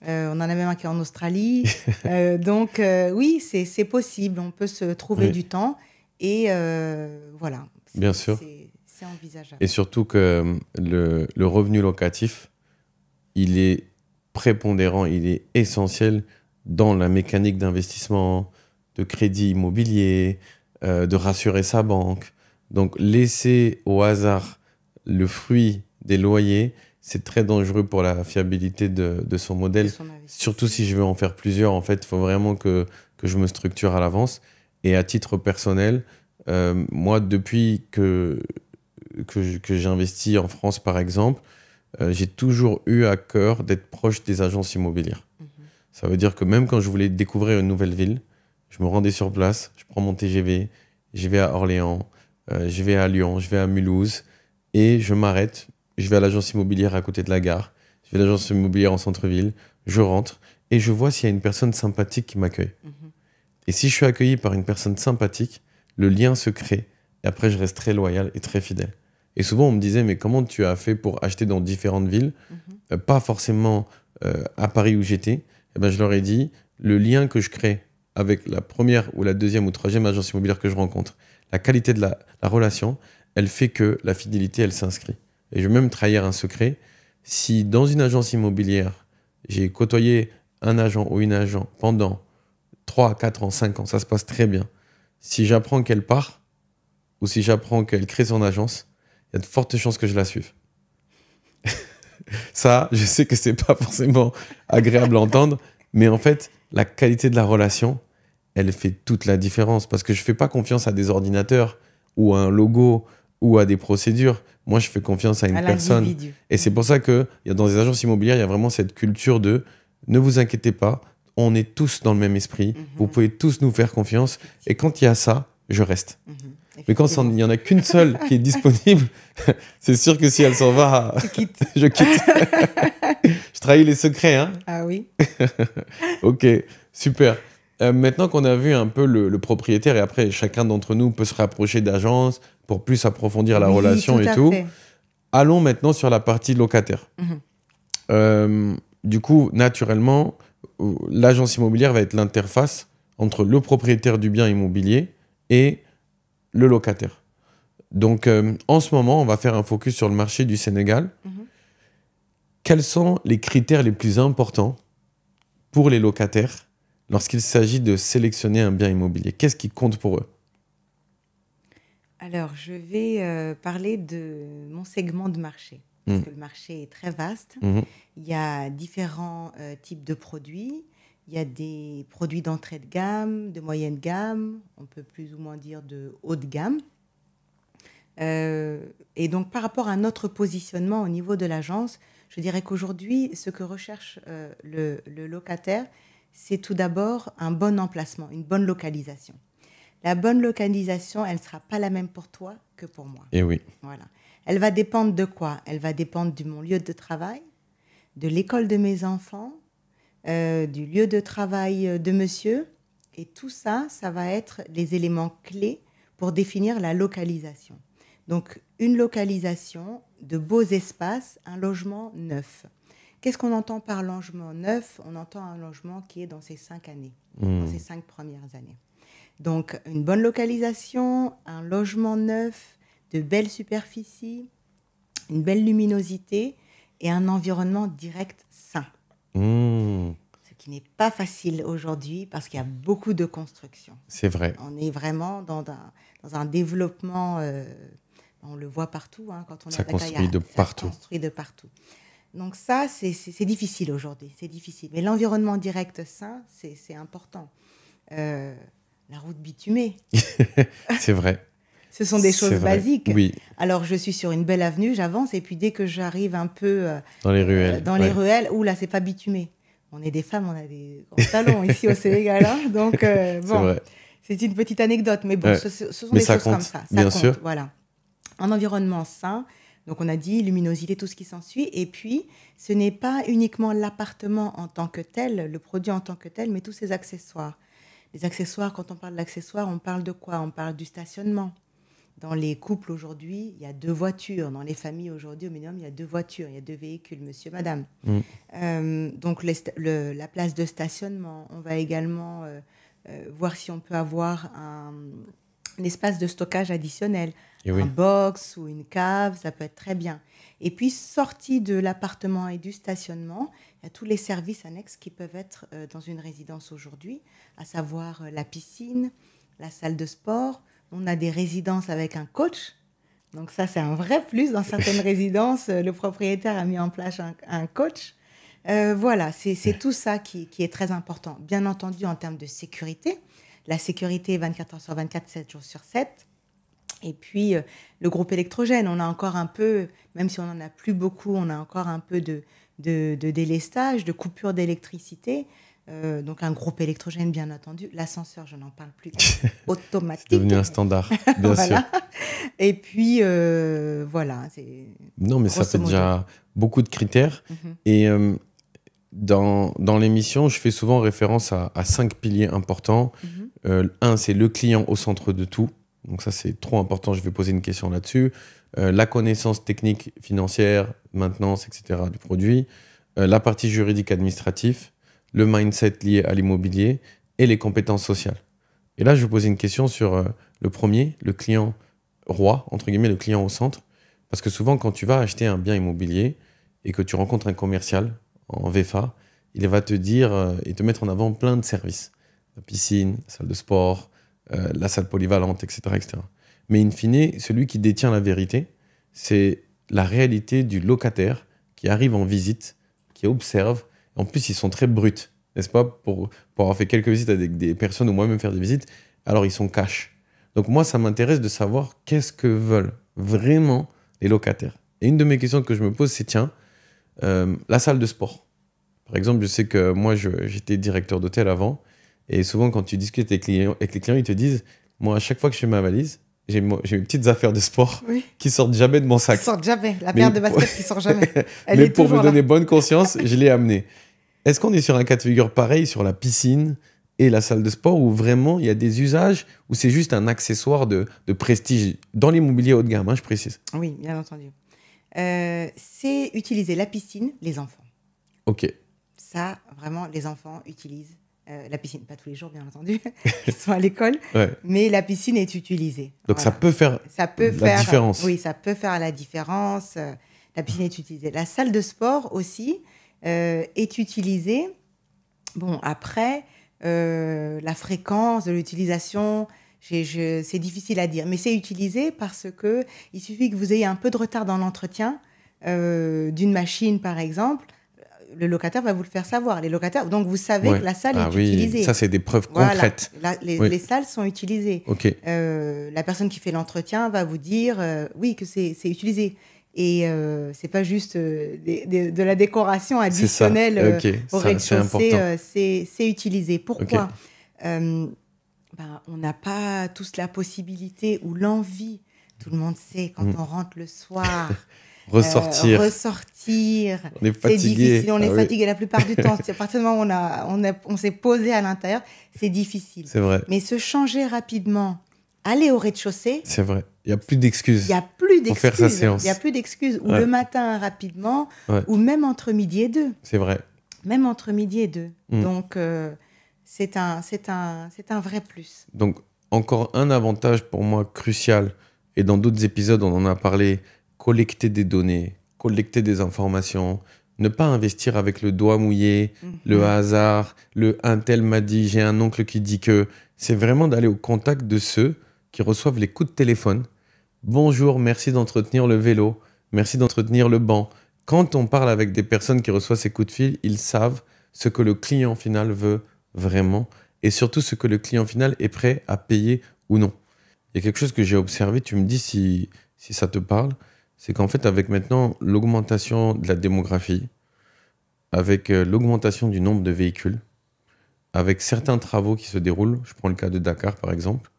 on en a même un qui est en Australie. Donc, oui, c'est possible. On peut se trouver du temps et voilà. Bien sûr. C'est envisageable. Et surtout que le revenu locatif, il est prépondérant, il est essentiel dans la mécanique d'investissement, de crédit immobilier, de rassurer sa banque. Donc, laisser au hasard le fruit des loyers, c'est très dangereux pour la fiabilité de son modèle. Surtout si je veux en faire plusieurs, en fait, il faut vraiment que je me structure à l'avance. Et à titre personnel, moi, depuis que j'investis en France, par exemple, j'ai toujours eu à cœur d'être proche des agences immobilières. Ça veut dire que même quand je voulais découvrir une nouvelle ville, je me rendais sur place, je prends mon TGV, je vais à Orléans, je vais à Lyon, je vais à Mulhouse, et je m'arrête, je vais à l'agence immobilière à côté de la gare, je vais à l'agence immobilière en centre-ville, je rentre, et je vois s'il y a une personne sympathique qui m'accueille. Et si je suis accueilli par une personne sympathique, le lien se crée, et après je reste très loyal et très fidèle. Et souvent, on me disait, mais comment tu as fait pour acheter dans différentes villes, pas forcément à Paris où j'étais? Et ben, je leur ai dit, le lien que je crée avec la première ou la deuxième ou troisième agence immobilière que je rencontre, la qualité de la relation, elle fait que la fidélité, elle s'inscrit. Et je vais même trahir un secret. Si dans une agence immobilière, j'ai côtoyé un agent ou une agent pendant 3, 4 ans, 5 ans, ça se passe très bien. Si j'apprends qu'elle part ou si j'apprends qu'elle crée son agence, il y a de fortes chances que je la suive. Ça, je sais que c'est pas forcément agréable à entendre, mais en fait, la qualité de la relation, elle fait toute la différence parce que je fais pas confiance à des ordinateurs ou à un logo ou à des procédures. Moi, je fais confiance à une personne. Et c'est pour ça que dans les agences immobilières, il y a vraiment cette culture de ne vous inquiétez pas, on est tous dans le même esprit, vous pouvez tous nous faire confiance. Et quand il y a ça, je reste. Mais quand il n'y en a qu'une seule qui est disponible, c'est sûr que si elle s'en va, je quitte. Je trahis les secrets. Hein. Ah oui. Ok, super. Maintenant qu'on a vu un peu le propriétaire, et après chacun d'entre nous peut se rapprocher d'agences pour plus approfondir la relation et tout. Allons maintenant sur la partie locataire. Du coup, naturellement, l'agence immobilière va être l'interface entre le propriétaire du bien immobilier et le locataire. Donc, en ce moment, on va faire un focus sur le marché du Sénégal. Quels sont les critères les plus importants pour les locataires lorsqu'il s'agit de sélectionner un bien immobilier? Qu'est-ce qui compte pour eux? Alors, je vais parler de mon segment de marché. Parce que le marché est très vaste. Il y a différents types de produits. Il y a des produits d'entrée de gamme, de moyenne gamme, on peut plus ou moins dire de haut de gamme. Et donc, par rapport à notre positionnement au niveau de l'agence, je dirais qu'aujourd'hui, ce que recherche le locataire, c'est tout d'abord un bon emplacement, une bonne localisation. La bonne localisation, elle ne sera pas la même pour toi que pour moi. Et oui. Voilà. Elle va dépendre de quoi? Elle va dépendre de mon lieu de travail, de l'école de mes enfants, du lieu de travail de monsieur. Et tout ça, ça va être les éléments clés pour définir la localisation. Donc, une localisation, de beaux espaces, un logement neuf. Qu'est-ce qu'on entend par logement neuf? On entend un logement qui est dans ses 5 années, dans ses 5 premières années. Donc, une bonne localisation, un logement neuf, de belles superficies, une belle luminosité et un environnement direct sain. Ce qui n'est pas facile aujourd'hui parce qu'il y a beaucoup de construction. C'est vrai. On est vraiment dans un développement, on le voit partout. Hein, quand on ça construit de partout. Ça construit de partout. Donc ça, c'est difficile aujourd'hui, c'est difficile. Mais l'environnement direct sain, c'est important. La route bitumée. C'est vrai. Ce sont des choses basiques. Oui. Alors, je suis sur une belle avenue, j'avance, et puis dès que j'arrive un peu dans les ruelles, les ruelles, là, c'est pas bitumé. On est des femmes, on a des grands talons ici au Sénégal. Hein, donc, bon, c'est une petite anecdote, mais bon, ce sont des choses comme ça. Bien sûr. Voilà. Un environnement sain. Donc, on a dit luminosité, tout ce qui s'ensuit. Et puis, ce n'est pas uniquement l'appartement en tant que tel, le produit en tant que tel, mais tous ses accessoires. Les accessoires, quand on parle d'accessoires, on parle de quoi? On parle du stationnement. Dans les couples aujourd'hui, il y a 2 voitures. Dans les familles aujourd'hui, au minimum, il y a 2 voitures. Il y a 2 véhicules, monsieur, madame. Donc, la place de stationnement. On va également voir si on peut avoir un espace de stockage additionnel. Un box ou une cave, ça peut être très bien. Et puis, sorti de l'appartement et du stationnement, il y a tous les services annexes qui peuvent être dans une résidence aujourd'hui, à savoir la piscine, la salle de sport. On a des résidences avec un coach. Donc ça, c'est un vrai plus. Dans certaines résidences, le propriétaire a mis en place un coach. Voilà, c'est tout ça qui est très important. Bien entendu, en termes de sécurité. La sécurité 24 heures sur 24, 7 jours sur 7. Et puis, le groupe électrogène, on a encore un peu, même si on n'en a plus beaucoup, on a encore un peu de délestage, de coupure d'électricité. Donc, un groupe électrogène, bien entendu. L'ascenseur, je n'en parle plus, automatique. C'est devenu un standard, bien sûr. Et puis, voilà. Non, mais ça fait déjà beaucoup de critères. Et dans l'émission, je fais souvent référence à 5 piliers importants. Un, c'est le client au centre de tout. Donc ça, c'est trop important. Je vais poser une question là-dessus. La connaissance technique, financière, maintenance, etc. du produit. La partie juridique administrative. le mindset lié à l'immobilier et les compétences sociales. Et là, je vais vous poser une question sur le premier, le client roi, entre guillemets, le client au centre. Parce que souvent, quand tu vas acheter un bien immobilier et que tu rencontres un commercial en VFA, il va te dire et te mettre en avant plein de services. La piscine, la salle de sport, la salle polyvalente, etc., etc. Mais in fine, celui qui détient la vérité, c'est la réalité du locataire qui arrive en visite, qui observe. En plus, ils sont très bruts, n'est-ce pas? Pour avoir fait quelques visites avec des personnes ou moi-même faire des visites, alors ils sont cash. Donc moi, ça m'intéresse de savoir qu'est-ce que veulent vraiment les locataires. Et une de mes questions que je me pose, c'est tiens, la salle de sport. Par exemple, je sais que moi, j'étais directeur d'hôtel avant. Et souvent, quand tu discutes avec les clients, ils te disent, moi, à chaque fois que je fais ma valise, j'ai mes petites affaires de sport qui sortent jamais de mon sac. Qui sortent jamais. La paire de baskets qui sort jamais. Mais pour me donner bonne conscience, je l'ai amenée. Est-ce qu'on est sur un cas de figure pareil sur la piscine et la salle de sport où vraiment il y a des usages où c'est juste un accessoire de prestige dans l'immobilier haut de gamme, hein, je précise? Oui, bien entendu. C'est utiliser la piscine, les enfants. Ok. Ça, vraiment, les enfants utilisent la piscine. Pas tous les jours, bien entendu. Ils sont à l'école. Ouais. Mais la piscine est utilisée. Donc ça peut faire la différence. Oui, ça peut faire la différence. La piscine est utilisée. La salle de sport aussi est utilisée. Bon, après, la fréquence de l'utilisation, c'est difficile à dire. Mais c'est utilisé parce qu'il suffit que vous ayez un peu de retard dans l'entretien d'une machine, par exemple. Le locataire va vous le faire savoir. Les locataires, donc vous savez que la salle est utilisée. Ça, c'est des preuves concrètes. Les salles sont utilisées. Okay. La personne qui fait l'entretien va vous dire oui, que c'est utilisé. Et c'est pas juste de la décoration additionnelle au rez-de-chaussée, c'est utilisé. Pourquoi? On n'a pas tous la possibilité ou l'envie. Tout le monde sait quand on rentre le soir. Ressortir. On est fatigué. C'est difficile. On est fatigué la plupart du temps. À partir du moment où on s'est posé à l'intérieur, c'est difficile. C'est vrai. Mais se changer rapidement, aller au rez-de-chaussée. C'est vrai. Il n'y a plus d'excuses. Il n'y a plus d'excuses. Pour faire sa séance. Il n'y a plus d'excuses. Ou le matin rapidement, ou même entre midi et 2. C'est vrai. Même entre midi et 2. Donc, c'est un vrai plus. Donc, encore un avantage pour moi crucial, et dans d'autres épisodes, on en a parlé, collecter des données, collecter des informations, ne pas investir avec le doigt mouillé, le hasard, un tel m'a dit, j'ai un oncle qui dit que. C'est vraiment d'aller au contact de ceux qui reçoivent les coups de téléphone. Bonjour, merci d'entretenir le vélo, merci d'entretenir le banc. Quand on parle avec des personnes qui reçoivent ces coups de fil, ils savent ce que le client final veut vraiment et surtout ce que le client final est prêt à payer ou non. Il y a quelque chose que j'ai observé, tu me dis si ça te parle, c'est qu'en fait, avec maintenant l'augmentation de la démographie, avec l'augmentation du nombre de véhicules, avec certains travaux qui se déroulent, je prends le cas de Dakar par exemple,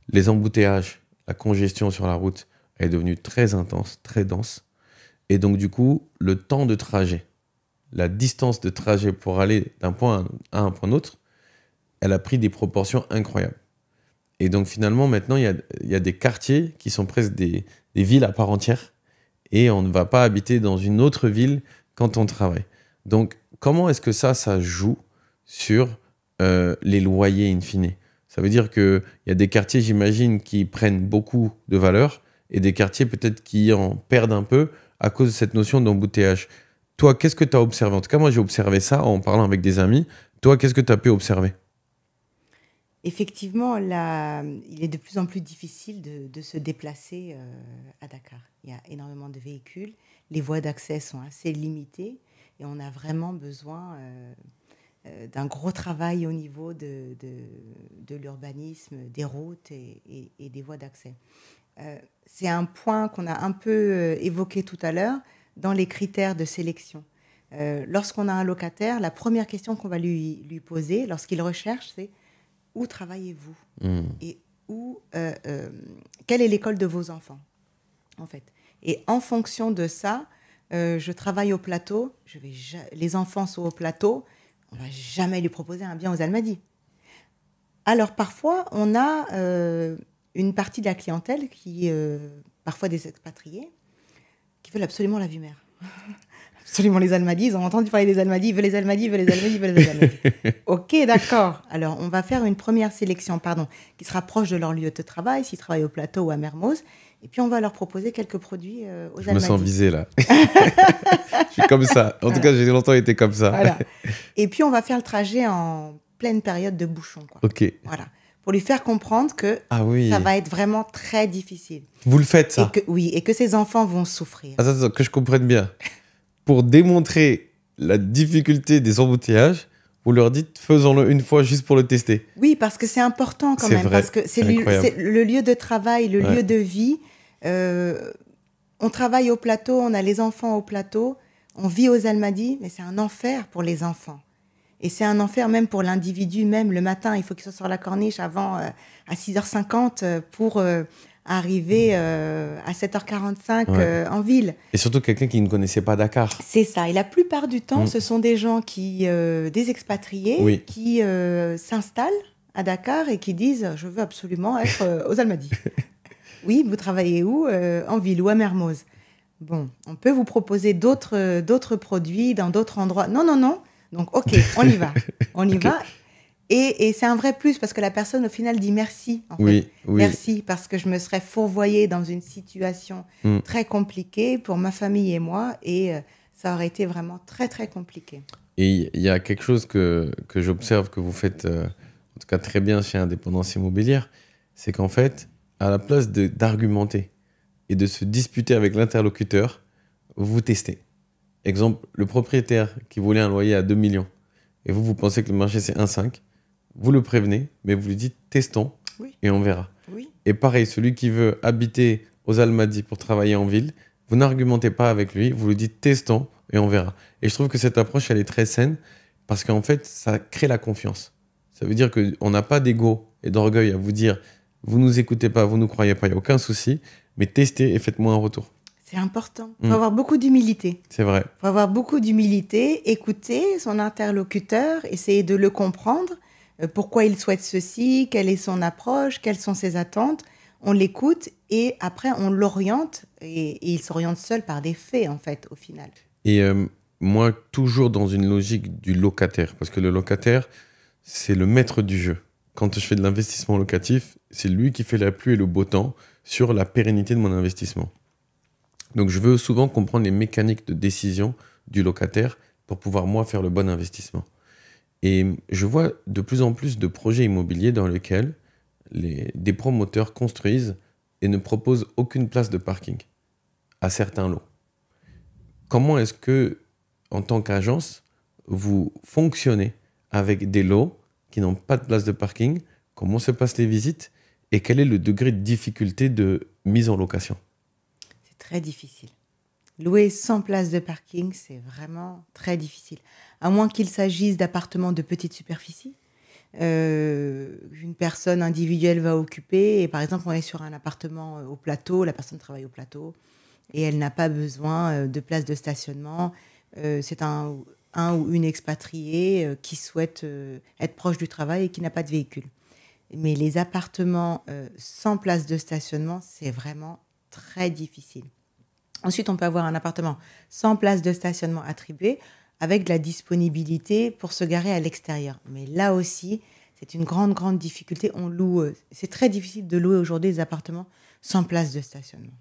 les embouteillages, la congestion sur la route est devenue très intense, très dense. Et donc du coup, le temps de trajet, la distance de trajet pour aller d'un point à un point autre, elle a pris des proportions incroyables. Et donc finalement, maintenant, il y a des quartiers qui sont presque des villes à part entière et on ne va pas habiter dans une autre ville quand on travaille. Donc comment est-ce que ça joue sur les loyers in fine? Ça veut dire qu'il y a des quartiers, j'imagine, qui prennent beaucoup de valeur et des quartiers peut-être qui en perdent un peu à cause de cette notion d'embouteillage. Toi, qu'est-ce que tu as observé? En tout cas, moi, j'ai observé ça en parlant avec des amis. Toi, qu'est-ce que tu as pu observer? Effectivement, il est de plus en plus difficile de se déplacer à Dakar. Il y a énormément de véhicules. Les voies d'accès sont assez limitées et on a vraiment besoin d'un gros travail au niveau de l'urbanisme, des routes et des voies d'accès. C'est un point qu'on a un peu évoqué tout à l'heure dans les critères de sélection. Lorsqu'on a un locataire, la première question qu'on va lui poser lorsqu'il recherche, c'est « Où travaillez-vous » et quelle est l'école de vos enfants, en fait. Et en fonction de ça, je travaille au plateau, les enfants sont au plateau, on ne va jamais lui proposer un bien aux Almadies. Alors parfois, on a une partie de la clientèle qui, parfois des expatriés, qui veulent absolument la vue mer. Absolument, les Almadies, ils ont entendu parler des Almadies, ils veulent les Almadies, ils veulent les Almadies, ils veulent les Almadies. Ok, d'accord. Alors, on va faire une première sélection, qui sera proche de leur lieu de travail, s'ils travaillent au Plateau ou à Mermoz. Et puis, on va leur proposer quelques produits aux Almadies. Je me sens visé, là. Je suis comme ça. En tout cas, j'ai longtemps été comme ça. Voilà. Et puis, on va faire le trajet en pleine période de bouchon, quoi. Ok. Voilà. Pour lui faire comprendre que ça va être vraiment très difficile. Vous le faites, ça? Et que ses enfants vont souffrir. Attends, que je comprenne bien. Pour démontrer la difficulté des embouteillages, vous leur dites, faisons-le une fois juste pour le tester. Oui, parce que c'est important quand même. Vrai. Parce que c'est le lieu de travail, le lieu de vie. On travaille au Plateau, on a les enfants au Plateau, on vit aux Almadies, mais c'est un enfer pour les enfants. Et c'est un enfer même pour l'individu, même le matin, il faut qu'il soit sur la corniche avant à 6h50 pour arriver à 7h45 en ville. Et surtout quelqu'un qui ne connaissait pas Dakar. C'est ça. Et la plupart du temps, ce sont des gens des expatriés qui s'installent à Dakar et qui disent « je veux absolument être aux Almadies ». Oui, vous travaillez où? En ville ou à Mermoz. Bon, on peut vous proposer d'autres produits dans d'autres endroits. Non, non, non. Donc, ok, on y va. On y va. Et c'est un vrai plus parce que la personne, au final, dit merci. En fait. Merci parce que je me serais fourvoyée dans une situation très compliquée pour ma famille et moi. Et ça aurait été vraiment très, très compliqué. Et il y a quelque chose que j'observe que vous faites, en tout cas très bien chez Indépendance Immobilière, c'est qu'en fait, à la place d'argumenter et de se disputer avec l'interlocuteur, vous testez. Exemple, le propriétaire qui voulait un loyer à 2 millions et vous pensez que le marché c'est 1,5, vous le prévenez, mais vous lui dites testons et on verra. Oui. Et pareil, celui qui veut habiter aux Almadies pour travailler en ville, vous n'argumentez pas avec lui, vous lui dites testons et on verra. Et je trouve que cette approche, elle est très saine parce qu'en fait, ça crée la confiance. Ça veut dire qu'on n'a pas d'ego et d'orgueil à vous dire vous nous écoutez pas, vous nous croyez pas, il n'y a aucun souci, mais testez et faites-moi un retour. C'est important. Il faut avoir beaucoup d'humilité. C'est vrai. Il faut avoir beaucoup d'humilité, écouter son interlocuteur, essayer de le comprendre, pourquoi il souhaite ceci, quelle est son approche, quelles sont ses attentes. On l'écoute et après, on l'oriente et il s'oriente seul par des faits, en fait, au final. Et moi, toujours dans une logique du locataire, parce que le locataire, c'est le maître du jeu. Quand je fais de l'investissement locatif, c'est lui qui fait la pluie et le beau temps sur la pérennité de mon investissement. Donc, je veux souvent comprendre les mécaniques de décision du locataire pour pouvoir, moi, faire le bon investissement. Et je vois de plus en plus de projets immobiliers dans lesquels des promoteurs construisent et ne proposent aucune place de parking à certains lots. Comment est-ce que, en tant qu'agence, vous fonctionnez avec des lots qui n'ont pas de place de parking? Comment se passent les visites? Et quel est le degré de difficulté de mise en location? Très difficile. Louer sans place de parking, c'est vraiment très difficile. À moins qu'il s'agisse d'appartements de petite superficie. Une personne individuelle va occuper. Et par exemple, on est sur un appartement au Plateau. La personne travaille au Plateau. Et elle n'a pas besoin de place de stationnement. C'est un ou une expatriée qui souhaite être proche du travail et qui n'a pas de véhicule. Mais les appartements sans place de stationnement, c'est vraiment très difficile. Ensuite, on peut avoir un appartement sans place de stationnement attribuée avec de la disponibilité pour se garer à l'extérieur. Mais là aussi, c'est une grande, grande difficulté. C'est très difficile de louer aujourd'hui des appartements sans place de stationnement.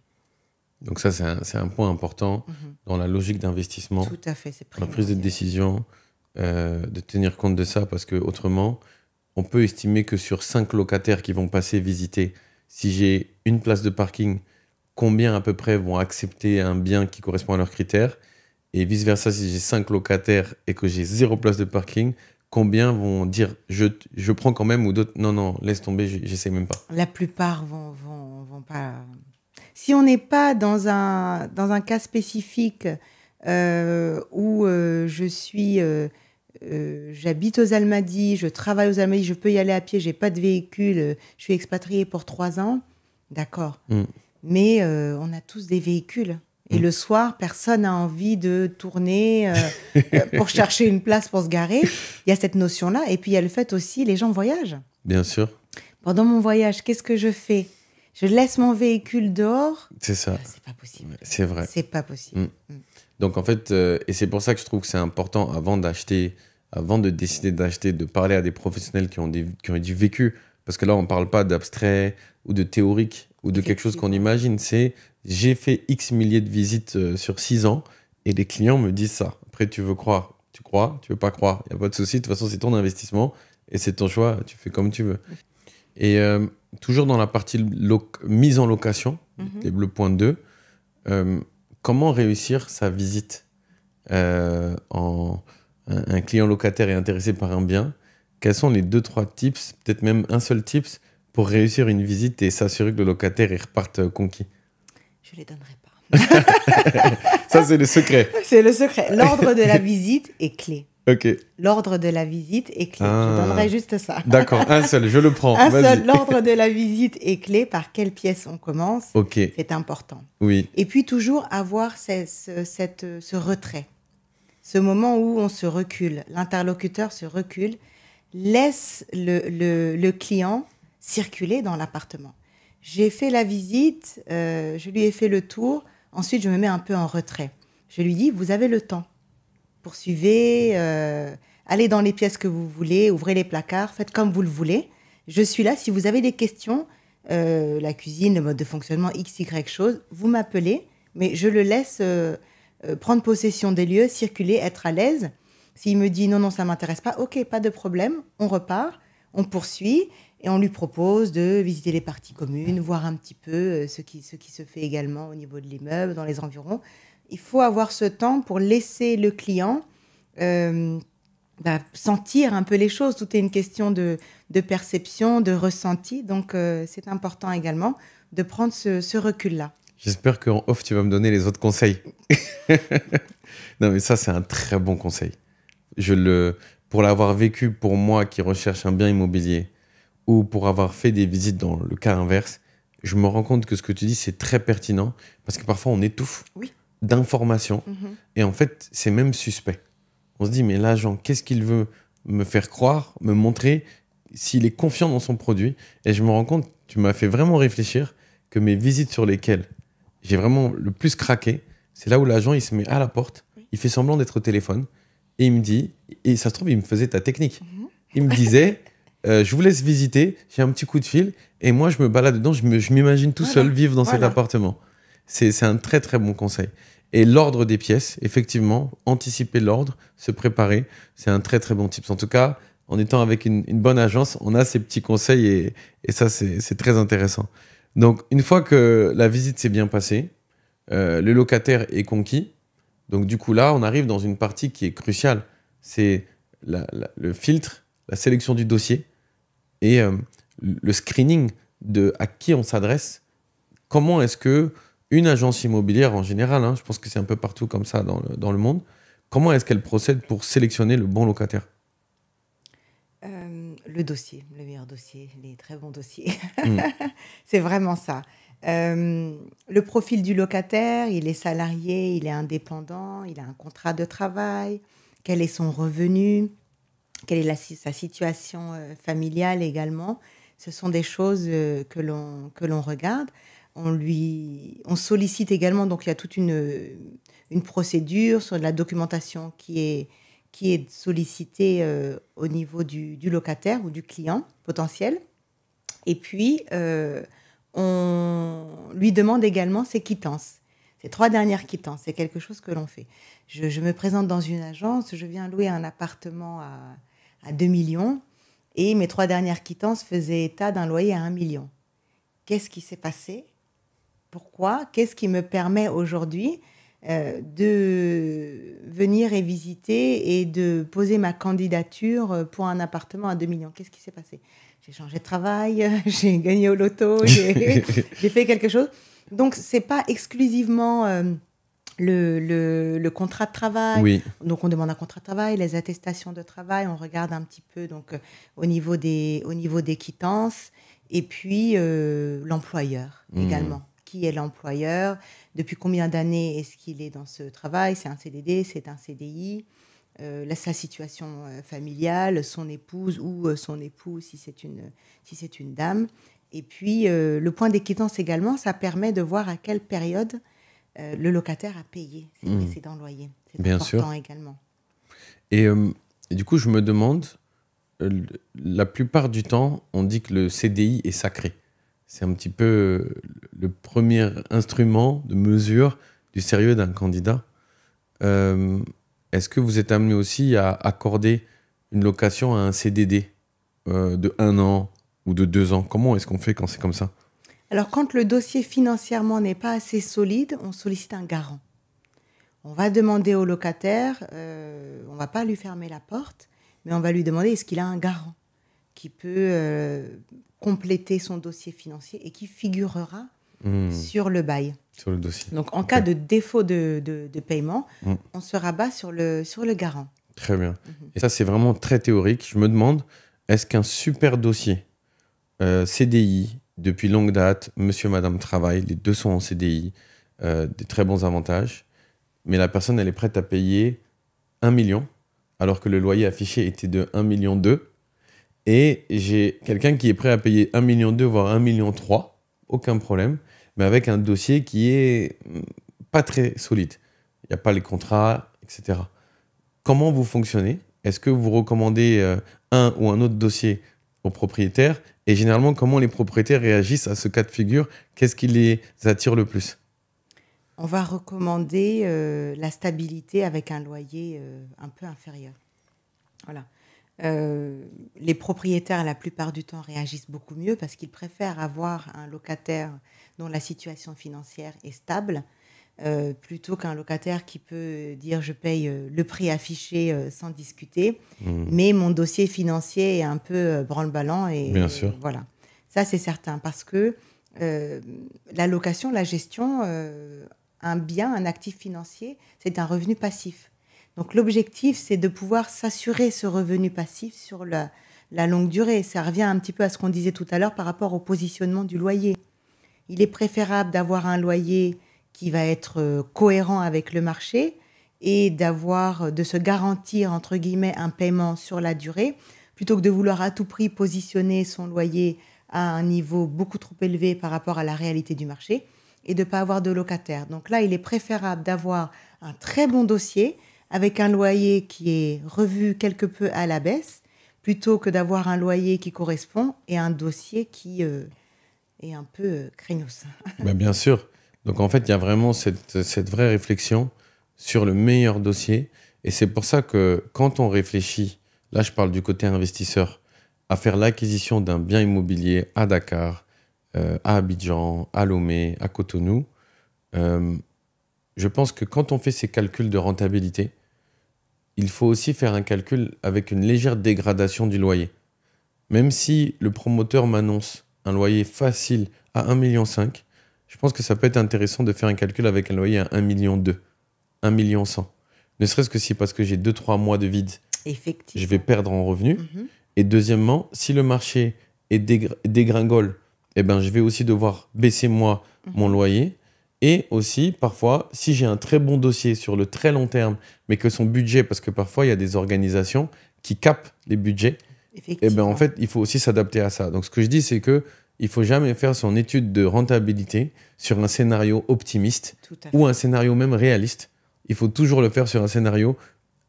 Donc ça, c'est un point important dans la logique d'investissement. Tout à fait, c'est la prise de décision, de tenir compte de ça, parce qu'autrement, on peut estimer que sur 5 locataires qui vont passer visiter, si j'ai une place de parking, combien à peu près vont accepter un bien qui correspond à leurs critères? Et vice-versa, si j'ai 5 locataires et que j'ai 0 place de parking, combien vont dire je prends quand même, ou d'autres non, laisse tomber, j'essaie même pas? La plupart vont pas. Si on n'est pas dans un cas spécifique où j'habite aux Almadies, je travaille aux Almadies, je peux y aller à pied, j'ai pas de véhicule, je suis expatriée pour 3 ans, d'accord. Mais on a tous des véhicules. Et le soir, personne n'a envie de tourner pour chercher une place pour se garer. Il y a cette notion-là. Et puis, il y a le fait aussi, les gens voyagent. Bien sûr. Pendant mon voyage, qu'est-ce que je fais? Je laisse mon véhicule dehors? C'est ça. C'est pas possible. C'est vrai. C'est pas possible. Donc en fait, et c'est pour ça que je trouve que c'est important avant de décider d'acheter, de parler à des professionnels qui ont du vécu. Parce que là, on ne parle pas d'abstrait ou de théorique ou de quelque chose qu'on imagine. C'est j'ai fait X milliers de visites sur 6 ans et les clients me disent ça. Après, tu veux croire, tu crois, tu veux pas croire, il n'y a pas de souci. De toute façon, c'est ton investissement et c'est ton choix, tu fais comme tu veux. Et toujours dans la partie mise en location, le point 2, comment réussir sa visite un client locataire est intéressé par un bien? Quels sont les 2-3 tips, peut-être même un seul tips, pour réussir une visite et s'assurer que le locataire il reparte conquis? Je ne les donnerai pas. Ça, c'est le secret. C'est le secret. L'ordre de la visite est clé. Ok. L'ordre de la visite est clé. Je donnerai juste ça. D'accord, un seul, je le prends. L'ordre de la visite est clé. Par quelle pièce on commence, c'est important. Oui. Et puis toujours avoir ce retrait. Ce moment où on se recule, l'interlocuteur se recule, laisse le client circuler dans l'appartement. J'ai fait la visite, je lui ai fait le tour, ensuite je me mets un peu en retrait. Je lui dis, vous avez le temps. Poursuivez, allez dans les pièces que vous voulez, ouvrez les placards, faites comme vous le voulez. Je suis là, si vous avez des questions, la cuisine, le mode de fonctionnement, X, Y chose, vous m'appelez, mais je le laisse prendre possession des lieux, circuler, être à l'aise. S'il me dit non, ça ne m'intéresse pas, ok, pas de problème, on repart, on poursuit et on lui propose de visiter les parties communes, voir un petit peu ce qui se fait également au niveau de l'immeuble, dans les environs. Il faut avoir ce temps pour laisser le client sentir un peu les choses. Tout est une question de perception, de ressenti. Donc, c'est important également de prendre ce recul-là. J'espère qu'en off, tu vas me donner les autres conseils. Non, mais ça, c'est un très bon conseil. Pour l'avoir vécu pour moi qui recherche un bien immobilier ou pour avoir fait des visites dans le cas inverse, je me rends compte que ce que tu dis, c'est très pertinent parce que parfois, on étouffe d'informations et en fait, c'est même suspect. On se dit, mais l'agent, qu'est-ce qu'il veut me faire croire, me montrer s'il est confiant dans son produit? Et je me rends compte, tu m'as fait vraiment réfléchir que mes visites sur lesquelles j'ai vraiment le plus craqué, c'est là où l'agent, il se met à la porte, il fait semblant d'être au téléphone, et il me dit, et ça se trouve, il me faisait ta technique. Il me disait, je vous laisse visiter, j'ai un petit coup de fil, et moi, je me balade dedans, je m'imagine tout seul vivre dans cet appartement. C'est un très, très bon conseil. Et l'ordre des pièces, effectivement, anticiper l'ordre, se préparer, c'est un très, très bon tip. En tout cas, en étant avec une bonne agence, on a ces petits conseils, et ça, c'est très intéressant. Donc, une fois que la visite s'est bien passée, le locataire est conquis. Donc, du coup, là, on arrive dans une partie qui est cruciale. C'est le filtre, la sélection du dossier et le screening de à qui on s'adresse. Comment est-ce qu'une agence immobilière, en général, je pense que c'est un peu partout comme ça dans le monde, comment est-ce qu'elle procède pour sélectionner le bon locataire? Le dossier, le meilleur dossier, les très bons dossiers. C'est vraiment ça. Le profil du locataire, il est salarié, il est indépendant, il a un contrat de travail, quel est son revenu, quelle est sa situation familiale également. Ce sont des choses que l'on regarde. On sollicite également, donc il y a toute une procédure sur la documentation qui est sollicité au niveau du locataire ou du client potentiel. Et puis, on lui demande également ses quittances. Ces 3 dernières quittances, c'est quelque chose que l'on fait. Je me présente dans une agence, je viens louer un appartement à 2 millions et mes 3 dernières quittances faisaient état d'un loyer à 1 million. Qu'est-ce qui s'est passé? Pourquoi? Qu'est-ce qui me permet aujourd'hui de venir et visiter et de poser ma candidature pour un appartement à 2 millions. Qu'est-ce qui s'est passé? J'ai changé de travail, j'ai gagné au loto, j'ai fait quelque chose. Donc, ce n'est pas exclusivement le contrat de travail. Oui. Donc, on demande un contrat de travail, les attestations de travail, on regarde un petit peu donc, au niveau des quittances et puis l'employeur également. Qui est l'employeur, depuis combien d'années est-ce qu'il est dans ce travail, c'est un CDD, c'est un CDI, sa situation familiale, son épouse ou son époux si c'est une dame. Et puis le point des quittances également, ça permet de voir à quelle période le locataire a payé ses précédents loyers. C'est Bien important sûr. également. Et du coup, je me demande, la plupart du temps, on dit que le CDI est sacré. C'est un petit peu le premier instrument de mesure du sérieux d'un candidat. Est-ce que vous êtes amené aussi à accorder une location à un CDD de 1 an ou de 2 ans? Comment est-ce qu'on fait quand c'est comme ça? Alors, quand le dossier financièrement n'est pas assez solide, on sollicite un garant. On va demander au locataire, on ne va pas lui fermer la porte, mais on va lui demander est-ce qu'il a un garant qui peut compléter son dossier financier et qui figurera sur le bail. Sur le dossier. Donc, en cas de défaut de paiement, on se rabat sur le garant. Très bien. Et ça, c'est vraiment très théorique. Je me demande, est-ce qu'un super dossier CDI, depuis longue date, monsieur, madame travaillent, les deux sont en CDI, des très bons avantages, mais la personne, elle est prête à payer 1 million, alors que le loyer affiché était de 1,2 million. Et j'ai quelqu'un qui est prêt à payer 1,2 million, voire 1,3 million, aucun problème, mais avec un dossier qui est pas très solide. Il n'y a pas les contrats, etc. Comment vous fonctionnez? Est-ce que vous recommandez un ou un autre dossier aux propriétaires? Et généralement, comment les propriétaires réagissent à ce cas de figure? Qu'est-ce qui les attire le plus? On va recommander la stabilité avec un loyer un peu inférieur. Voilà. Les propriétaires, la plupart du temps, réagissent beaucoup mieux parce qu'ils préfèrent avoir un locataire dont la situation financière est stable plutôt qu'un locataire qui peut dire je paye le prix affiché sans discuter, mais mon dossier financier est un peu branle-ballant. Bien sûr. Voilà. Ça, c'est certain parce que la location, la gestion, un bien, un actif financier, c'est un revenu passif. Donc, l'objectif, c'est de pouvoir s'assurer ce revenu passif sur la longue durée. Ça revient un petit peu à ce qu'on disait tout à l'heure par rapport au positionnement du loyer. Il est préférable d'avoir un loyer qui va être cohérent avec le marché et de se garantir, entre guillemets, un paiement sur la durée, plutôt que de vouloir à tout prix positionner son loyer à un niveau beaucoup trop élevé par rapport à la réalité du marché et de ne pas avoir de locataire. Donc là, il est préférable d'avoir un très bon dossier avec un loyer qui est revu quelque peu à la baisse, plutôt que d'avoir un loyer qui correspond et un dossier qui est un peu craignos. Ben, bien sûr. Donc en fait, il y a vraiment cette vraie réflexion sur le meilleur dossier. Et c'est pour ça que quand on réfléchit, là je parle du côté investisseur, à faire l'acquisition d'un bien immobilier à Dakar, à Abidjan, à Lomé, à Cotonou, je pense que quand on fait ces calculs de rentabilité, il faut aussi faire un calcul avec une légère dégradation du loyer. Même si le promoteur m'annonce un loyer facile à 1,5 million, je pense que ça peut être intéressant de faire un calcul avec un loyer à 1,2 million, 1,1 million. Ne serait-ce que si parce que j'ai 2-3 mois de vide, je vais perdre en revenus. Et deuxièmement, si le marché est dégringole, eh ben, je vais aussi devoir baisser moi mon loyer. Et aussi, parfois, si j'ai un très bon dossier sur le très long terme, mais que son budget, parce que parfois, il y a des organisations qui capent les budgets, et ben, en fait, il faut aussi s'adapter à ça. Donc, ce que je dis, c'est qu'il ne faut jamais faire son étude de rentabilité sur un scénario optimiste ou un scénario même réaliste. Il faut toujours le faire sur un scénario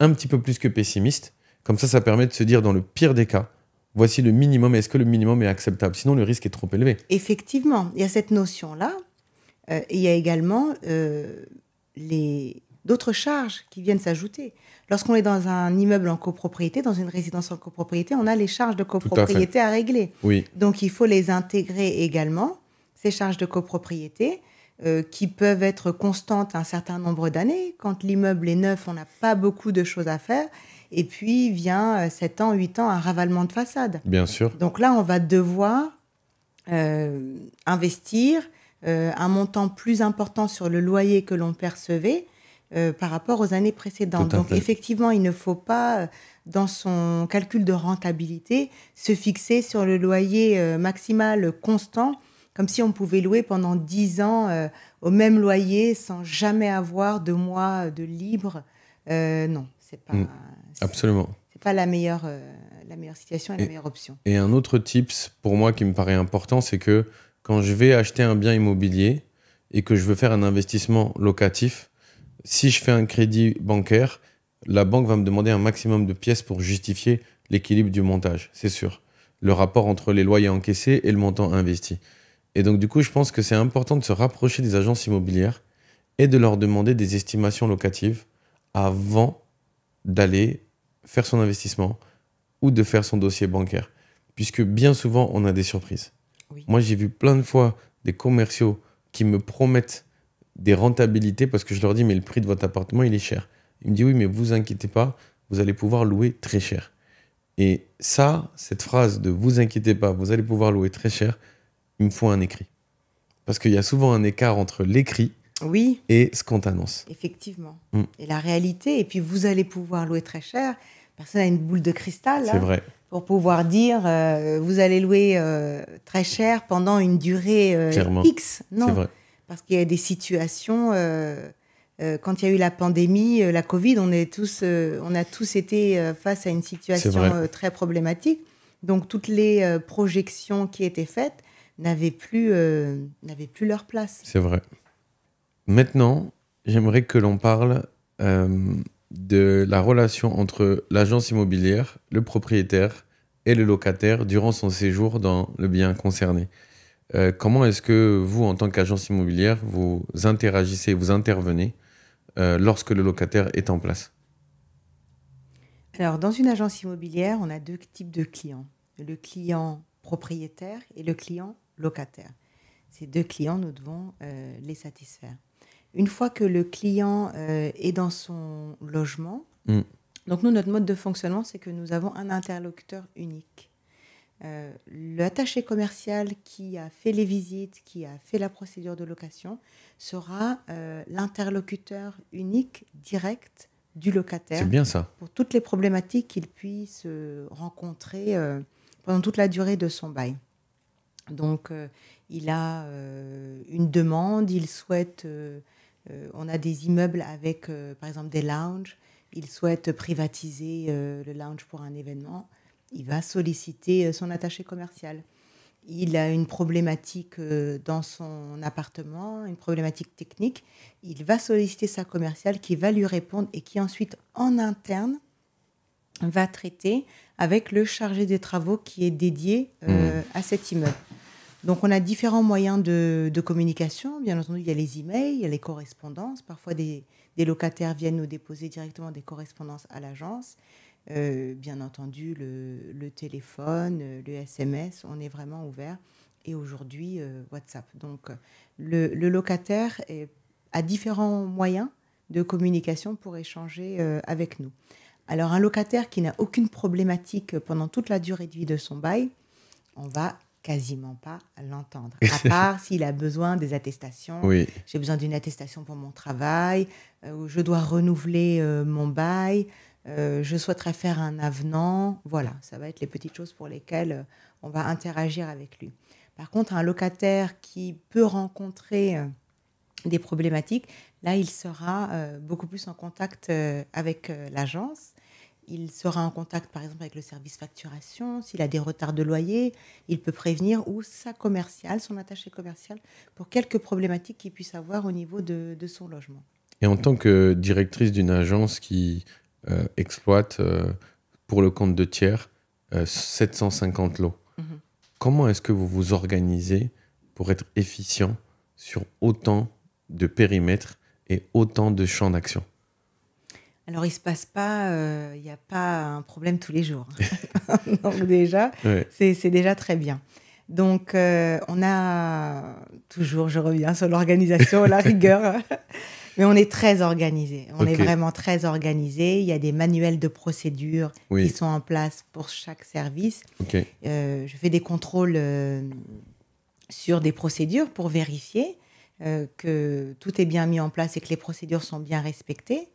un petit peu plus que pessimiste. Comme ça permet de se dire, dans le pire des cas, voici le minimum. Est-ce que le minimum est acceptable? Sinon, le risque est trop élevé. Effectivement, il y a cette notion-là. Il y a également d'autres charges qui viennent s'ajouter. Lorsqu'on est dans un immeuble en copropriété, dans une résidence en copropriété, on a les charges de copropriété à régler. Oui. Donc, il faut les intégrer également, ces charges de copropriété, qui peuvent être constantes un certain nombre d'années. Quand l'immeuble est neuf, on n'a pas beaucoup de choses à faire. Et puis, vient 7 ans, 8 ans, un ravalement de façade. Bien sûr. Donc là, on va devoir investir un montant plus important sur le loyer que l'on percevait par rapport aux années précédentes. Donc, effectivement, il ne faut pas, dans son calcul de rentabilité, se fixer sur le loyer maximal constant, comme si on pouvait louer pendant 10 ans au même loyer sans jamais avoir de mois de libre. Non, c'est pas... Absolument. C'est pas la meilleure situation et la meilleure option. Et un autre tips, pour moi, qui me paraît important, c'est que quand je vais acheter un bien immobilier, et que je veux faire un investissement locatif, si je fais un crédit bancaire, la banque va me demander un maximum de pièces pour justifier l'équilibre du montage, c'est sûr. Le rapport entre les loyers encaissés et le montant investi. Et donc, du coup, je pense que c'est important de se rapprocher des agences immobilières et de leur demander des estimations locatives avant d'aller faire son investissement ou de faire son dossier bancaire. Puisque bien souvent, on a des surprises. Oui. Moi, j'ai vu plein de fois des commerciaux qui me promettent des rentabilités parce que je leur dis, mais le prix de votre appartement, il est cher. Il me dit, oui, mais vous inquiétez pas, vous allez pouvoir louer très cher. Et ça, cette phrase de vous inquiétez pas, vous allez pouvoir louer très cher, il me faut un écrit. Parce qu'il y a souvent un écart entre l'écrit Oui, et ce qu'on t'annonce. effectivement. Mm. Et la réalité, et puis vous allez pouvoir louer très cher. Personne n'a une boule de cristal C'est là, vrai, pour pouvoir dire vous allez louer très cher pendant une durée clairement. X. C'est Non, vrai. parce qu'il y a des situations. Quand il y a eu la pandémie, la Covid, on a tous été face à une situation vrai. très problématique. Donc toutes les projections qui étaient faites n'avaient plus leur place. C'est vrai. Maintenant, j'aimerais que l'on parle de la relation entre l'agence immobilière, le propriétaire et le locataire durant son séjour dans le bien concerné. Comment est-ce que vous, en tant qu'agence immobilière, vous interagissez, vous intervenez lorsque le locataire est en place? Alors, dans une agence immobilière, on a deux types de clients. Le client propriétaire et le client locataire. Ces deux clients, nous devons les satisfaire. Une fois que le client est dans son logement, Mm. donc nous, notre mode de fonctionnement, c'est que nous avons un interlocuteur unique. L'attaché commercial qui a fait les visites, qui a fait la procédure de location, sera l'interlocuteur unique, direct du locataire C'est bien ça. pour toutes les problématiques qu'il puisse rencontrer pendant toute la durée de son bail. Donc, il a une demande, il souhaite, on a des immeubles avec, par exemple, des lounges, il souhaite privatiser le lounge pour un événement, il va solliciter son attaché commercial. Il a une problématique dans son appartement, une problématique technique, il va solliciter sa commerciale qui va lui répondre et qui ensuite, en interne, va traiter avec le chargé des travaux qui est dédié à cet immeuble. Donc, on a différents moyens de communication. Bien entendu, il y a les emails, il y a les correspondances. Parfois, des locataires viennent nous déposer directement des correspondances à l'agence. Bien entendu, le téléphone, le SMS, on est vraiment ouvert. Et aujourd'hui, WhatsApp. Donc, le locataire a différents moyens de communication pour échanger avec nous. Alors, un locataire qui n'a aucune problématique pendant toute la durée de vie de son bail, on va quasiment pas l'entendre. À part s'il a besoin des attestations. Oui. J'ai besoin d'une attestation pour mon travail, je dois renouveler mon bail, je souhaiterais faire un avenant. Voilà, ça va être les petites choses pour lesquelles on va interagir avec lui. Par contre, un locataire qui peut rencontrer des problématiques, là, il sera beaucoup plus en contact avec l'agence. Il sera en contact, par exemple, avec le service facturation. S'il a des retards de loyer, il peut prévenir ou sa commerciale, son attaché commercial, pour quelques problématiques qu'il puisse avoir au niveau de son logement. Et en tant que directrice d'une agence qui exploite pour le compte de tiers 750 lots, comment est-ce que vous vous organisez pour être efficient sur autant de périmètres et autant de champs d'action? Alors, il ne se passe pas, il n'y a pas un problème tous les jours. Donc déjà, Ouais. c'est déjà très bien. Donc, on a toujours, je reviens sur l'organisation, la rigueur, mais on est très organisé. On est vraiment très organisé. Il y a des manuels de procédure qui sont en place pour chaque service. Je fais des contrôles sur des procédures pour vérifier que tout est bien mis en place et que les procédures sont bien respectées.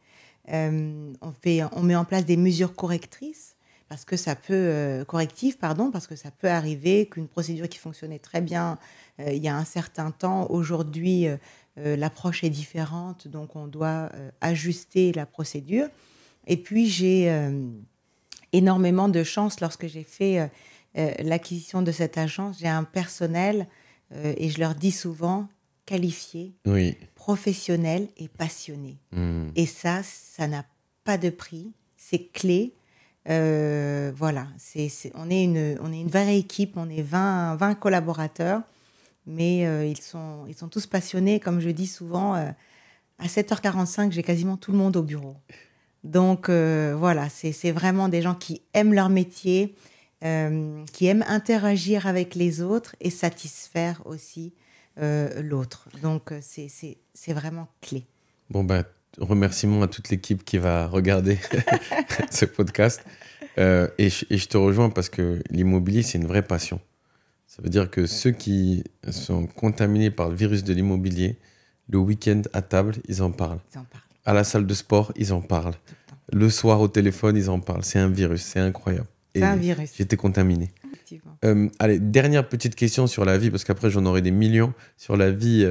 On met en place des mesures correctrices parce que ça peut parce que ça peut arriver qu'une procédure qui fonctionnait très bien il y a un certain temps, aujourd'hui l'approche est différente, donc on doit ajuster la procédure. Et puis j'ai énormément de chance lorsque j'ai fait l'acquisition de cette agence. J'ai un personnel et je leur dis souvent, qualifiés, Oui. professionnels et passionnés. Hmm. Et ça n'a pas de prix. C'est clé. Voilà, on est une vraie équipe, on est 20 collaborateurs, mais ils sont tous passionnés. Comme je dis souvent, à 7h45, j'ai quasiment tout le monde au bureau. Donc voilà, c'est vraiment des gens qui aiment leur métier, qui aiment interagir avec les autres et satisfaire aussi l'autre. Donc c'est vraiment clé. Bon, ben, remerciements à toute l'équipe qui va regarder ce podcast. Et je te rejoins parce que l'immobilier, c'est une vraie passion. Ça veut dire que ceux qui sont contaminés par le virus de l'immobilier, le week-end à table, ils en parlent. Ils en parlent. À la salle de sport, ils en parlent. Tout le temps. Le soir au téléphone, ils en parlent. C'est un virus, c'est incroyable. C'est un virus. J'étais contaminé. Effectivement. Allez, dernière petite question sur la vie, parce qu'après j'en aurai des millions, sur la vie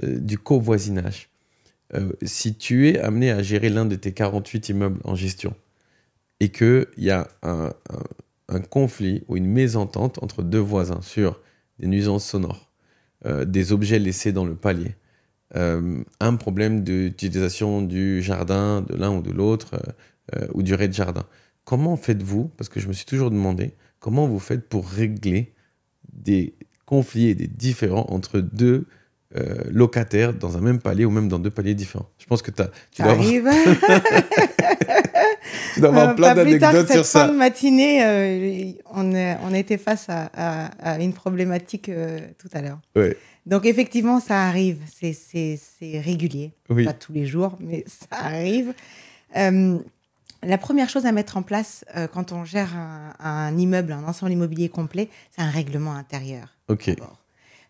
du covoisinage. Si tu es amené à gérer l'un de tes 48 immeubles en gestion et qu'il y a un conflit ou une mésentente entre deux voisins sur des nuisances sonores, des objets laissés dans le palier, un problème d'utilisation du jardin de l'un ou de l'autre ou du rez-de-jardin, comment faites-vous, parce que je me suis toujours demandé, comment vous faites pour régler des conflits et des différends entre deux locataires dans un même palier ou même dans deux paliers différents? Je pense que tu dois avoir plein d'anecdotes sur ça. Fin de matinée, on était face à une problématique tout à l'heure. Ouais. Donc effectivement, ça arrive, c'est régulier, Oui. Pas tous les jours, mais ça arrive. La première chose à mettre en place quand on gère un immeuble, un ensemble immobilier complet, c'est un règlement intérieur. Ok. D'abord.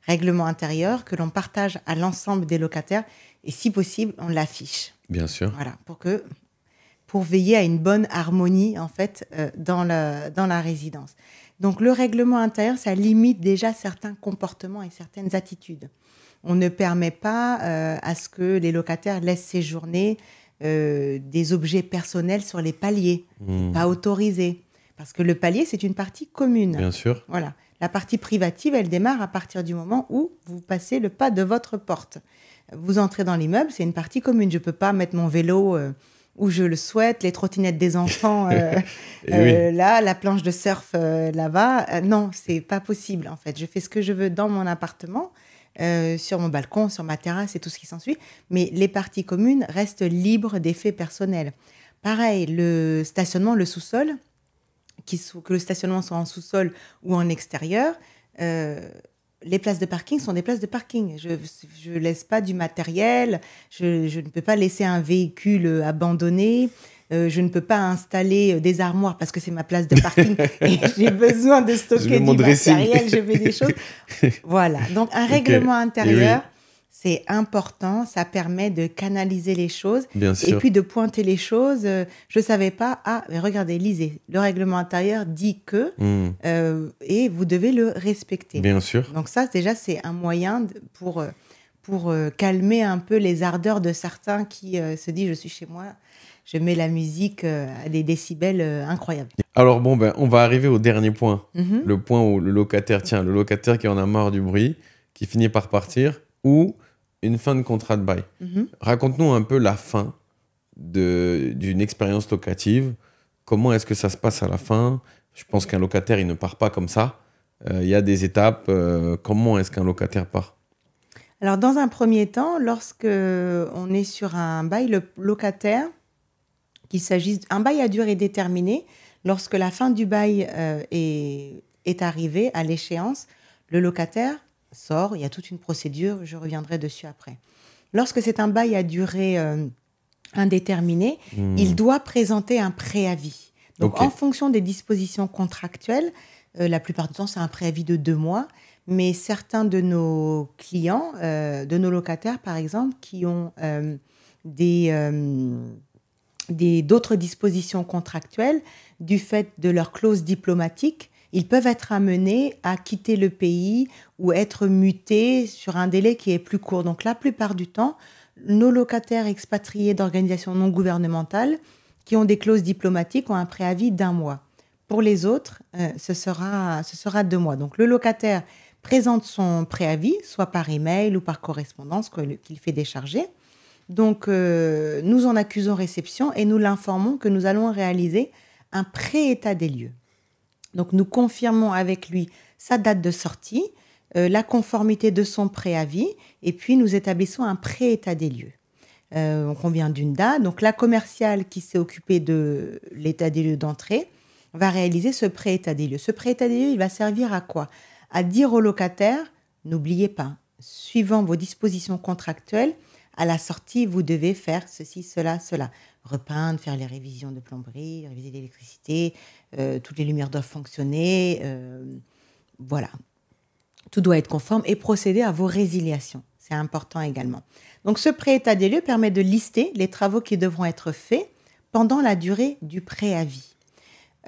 Règlement intérieur que l'on partage à l'ensemble des locataires et si possible, on l'affiche. Bien sûr. Voilà, pour veiller à une bonne harmonie en fait dans la résidence. Donc le règlement intérieur, ça limite déjà certains comportements et certaines attitudes. On ne permet pas à ce que les locataires laissent séjourner des objets personnels sur les paliers. C'est pas autorisé parce que le palier c'est une partie commune. Bien sûr. Voilà. La partie privative, elle démarre à partir du moment où vous passez le pas de votre porte. Vous entrez dans l'immeuble, c'est une partie commune. Je peux pas mettre mon vélo où je le souhaite, les trottinettes des enfants Oui. là, la planche de surf là-bas. Non, c'est pas possible en fait. Je fais ce que je veux dans mon appartement, sur mon balcon, sur ma terrasse et tout ce qui s'ensuit. Mais les parties communes restent libres d'effets personnels. Pareil, le stationnement, le sous-sol, que le stationnement soit en sous-sol ou en extérieur, les places de parking sont des places de parking. Je ne laisse pas du matériel, je ne peux pas laisser un véhicule abandonné, je ne peux pas installer des armoires parce que c'est ma place de parking et j'ai besoin de stocker du matériel, je fais des choses. Voilà, donc un règlement intérieur, c'est important, ça permet de canaliser les choses. Bien sûr. Et puis de pointer les choses. Je ne savais pas, mais regardez, lisez, le règlement intérieur dit que, et vous devez le respecter. Bien sûr. Donc ça, déjà, c'est un moyen pour calmer un peu les ardeurs de certains qui se disent, je suis chez moi, je mets la musique à des décibels incroyables. Alors bon, on va arriver au dernier point. Le point où le locataire qui en a marre du bruit, qui finit par partir, ou une fin de contrat de bail. Raconte-nous un peu la fin d'une expérience locative. Comment est-ce que ça se passe à la fin? Je pense qu'un locataire, il ne part pas comme ça. Il y a des étapes. Comment est-ce qu'un locataire part? Alors, dans un premier temps, lorsque on est sur un bail, le locataire, qu'il s'agisse d'un bail à durée déterminée, lorsque la fin du bail est arrivée à l'échéance, le locataire sort, il y a toute une procédure, je reviendrai dessus après. Lorsque c'est un bail à durée indéterminée, il doit présenter un préavis. Donc, en fonction des dispositions contractuelles, la plupart du temps, c'est un préavis de 2 mois, mais certains de nos clients, de nos locataires, par exemple, qui ont d'autres dispositions contractuelles, du fait de leur clause diplomatique, ils peuvent être amenés à quitter le pays ou être mutés sur un délai qui est plus court. Donc, la plupart du temps, nos locataires expatriés d'organisations non gouvernementales qui ont des clauses diplomatiques ont un préavis d'1 mois. Pour les autres, ce sera 2 mois. Donc, le locataire présente son préavis, soit par email ou par correspondance qu'il fait décharger. Donc, nous en accusons réception et nous l'informons que nous allons réaliser un pré-état des lieux. Donc, nous confirmons avec lui sa date de sortie, la conformité de son préavis, et puis nous établissons un pré-état des lieux. On convient d'une date. Donc, la commerciale qui s'est occupée de l'état des lieux d'entrée va réaliser ce pré-état des lieux. Ce pré-état des lieux, il va servir à quoi? À dire au locataire, n'oubliez pas, suivant vos dispositions contractuelles, à la sortie, vous devez faire ceci, cela, cela. Repeindre, faire les révisions de plomberie, réviser l'électricité, toutes les lumières doivent fonctionner. Voilà. Tout doit être conforme et procéder à vos résiliations. C'est important également. Donc, ce pré-état des lieux permet de lister les travaux qui devront être faits pendant la durée du préavis.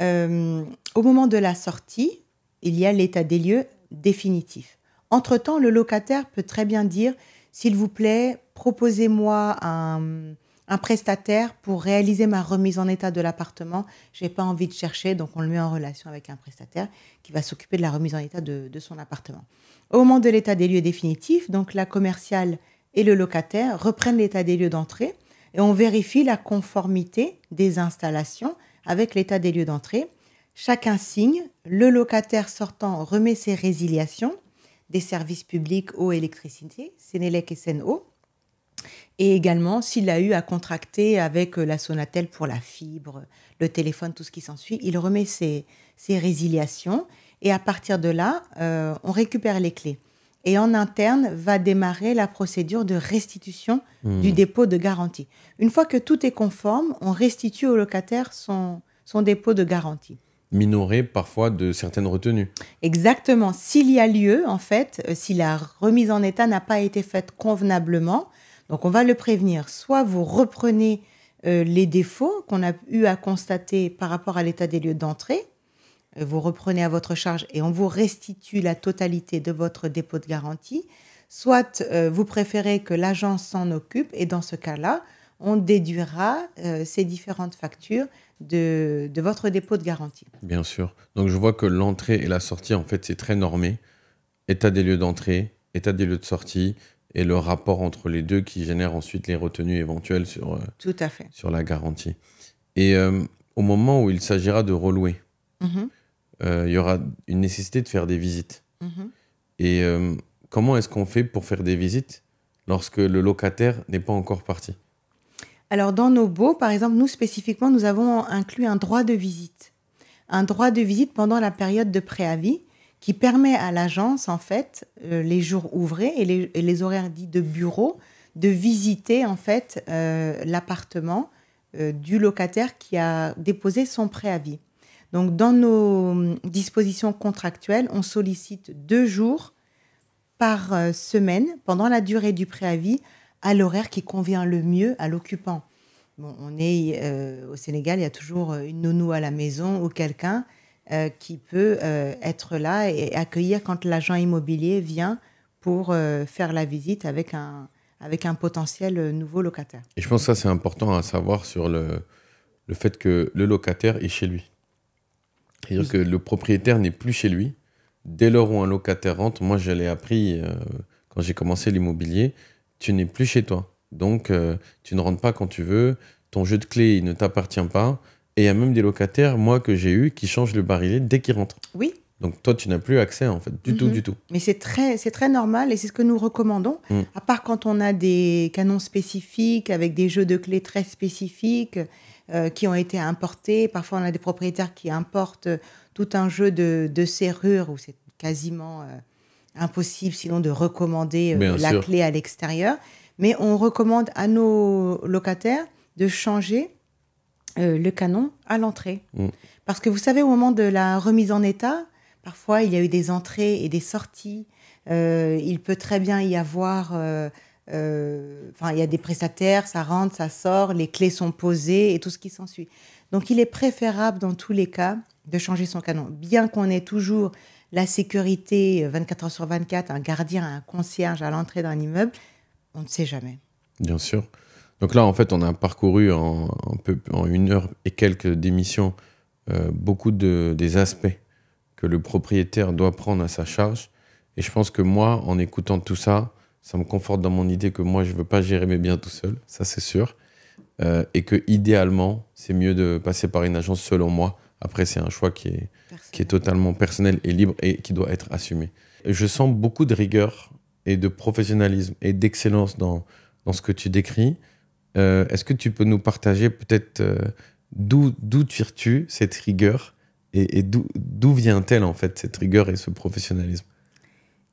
Au moment de la sortie, il y a l'état des lieux définitif. Entre-temps, le locataire peut très bien dire « S'il vous plaît, proposez-moi un prestataire pour réaliser ma remise en état de l'appartement. Je n'ai pas envie de chercher, donc on le met en relation avec un prestataire qui va s'occuper de la remise en état de son appartement. » Au moment de l'état des lieux définitif, donc la commerciale et le locataire reprennent l'état des lieux d'entrée et on vérifie la conformité des installations avec l'état des lieux d'entrée. Chacun signe, le locataire sortant remet ses résiliations des services publics eau et électricité, Sénélec et Sen'Eau, et également s'il a eu à contracter avec la Sonatel pour la fibre, le téléphone, tout ce qui s'ensuit, il remet ses résiliations et à partir de là, on récupère les clés. Et en interne, va démarrer la procédure de restitution du dépôt de garantie. Une fois que tout est conforme, on restitue au locataire son dépôt de garantie. Minoré parfois de certaines retenues. Exactement. S'il y a lieu, en fait, si la remise en état n'a pas été faite convenablement, donc on va le prévenir. Soit vous reprenez les défauts qu'on a eu à constater par rapport à l'état des lieux d'entrée, vous reprenez à votre charge et on vous restitue la totalité de votre dépôt de garantie, soit vous préférez que l'agence s'en occupe et dans ce cas-là, on déduira ces différentes factures de votre dépôt de garantie. Bien sûr. Donc je vois que l'entrée et la sortie, en fait, c'est très normé. État des lieux d'entrée, état des lieux de sortie et le rapport entre les deux qui génère ensuite les retenues éventuelles Tout à fait. Sur la garantie. Et au moment où il s'agira de relouer, il y aura une nécessité de faire des visites. Et comment est-ce qu'on fait pour faire des visites lorsque le locataire n'est pas encore parti? Alors, dans nos baux, par exemple, nous, spécifiquement, nous avons inclus un droit de visite. Un droit de visite pendant la période de préavis qui permet à l'agence, en fait, les jours ouvrés et les horaires dits de bureau, de visiter, en fait, l'appartement du locataire qui a déposé son préavis. Donc, dans nos dispositions contractuelles, on sollicite 2 jours par semaine pendant la durée du préavis à l'horaire qui convient le mieux à l'occupant. Bon, on est au Sénégal, il y a toujours une nounou à la maison ou quelqu'un qui peut être là et accueillir quand l'agent immobilier vient pour faire la visite avec un potentiel nouveau locataire. Et je pense que ça, c'est important à savoir sur le fait que le locataire est chez lui. C'est-à-dire que le propriétaire n'est plus chez lui. Dès lors où un locataire rentre, moi je l'ai appris quand j'ai commencé l'immobilier, tu n'es plus chez toi. Donc tu ne rentres pas quand tu veux, ton jeu de clés il ne t'appartient pas. Et il y a même des locataires, moi que j'ai eu, qui changent le barillet dès qu'ils rentrent. Oui. Donc toi tu n'as plus accès en fait, du tout. Mais c'est très normal et c'est ce que nous recommandons. À part quand on a des canons spécifiques avec des jeux de clés très spécifiques qui ont été importés. Parfois on a des propriétaires qui importent tout un jeu de serrures où c'est quasiment impossible sinon de recommander la clé à l'extérieur. Mais on recommande à nos locataires de changer le canon à l'entrée. Parce que vous savez, au moment de la remise en état, parfois il y a eu des entrées et des sorties. Il peut très bien y avoir... il y a des prestataires, ça rentre, ça sort, les clés sont posées et tout ce qui s'ensuit. Donc il est préférable dans tous les cas de changer son canon. Bien qu'on ait toujours la sécurité 24 heures sur 24, un gardien, un concierge à l'entrée d'un immeuble, on ne sait jamais. Bien sûr. Donc là, en fait, on a parcouru en 1 heure et quelques d'émission beaucoup des aspects que le propriétaire doit prendre à sa charge. Et je pense que moi, en écoutant tout ça, ça me conforte dans mon idée que moi, je ne veux pas gérer mes biens tout seul, ça c'est sûr. Et que idéalement, c'est mieux de passer par une agence selon moi. Après, c'est un choix qui est totalement personnel et libre et qui doit être assumé. Et je sens beaucoup de rigueur et de professionnalisme et d'excellence dans ce que tu décris. Est-ce que tu peux nous partager peut-être d'où tires-tu cette rigueur et d'où vient-elle en fait, cette rigueur et ce professionnalisme?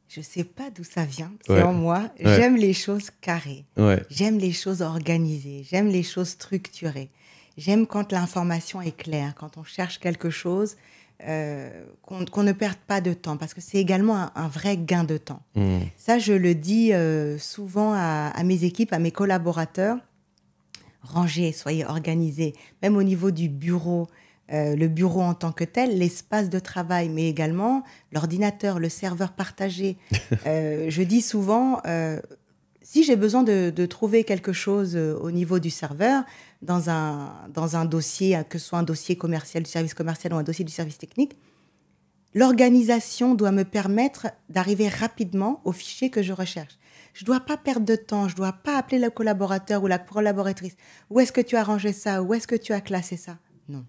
Je ne sais pas d'où ça vient, c'est Ouais. en moi. Ouais. J'aime les choses carrées, Ouais. j'aime les choses organisées, j'aime les choses structurées. J'aime quand l'information est claire, quand on cherche quelque chose, qu'on ne perde pas de temps, parce que c'est également un vrai gain de temps. Mmh. Ça, je le dis souvent à mes équipes, à mes collaborateurs. Rangez, soyez organisés, même au niveau du bureau, le bureau en tant que tel, l'espace de travail, mais également l'ordinateur, le serveur partagé. Je dis souvent, si j'ai besoin de trouver quelque chose au niveau du serveur, dans un dossier, que ce soit un dossier commercial du service commercial ou un dossier du service technique, l'organisation doit me permettre d'arriver rapidement au fichier que je recherche. Je ne dois pas perdre de temps, je ne dois pas appeler le collaborateur ou la collaboratrice. Où est-ce que tu as rangé ça? Où est-ce que tu as classé ça? Non.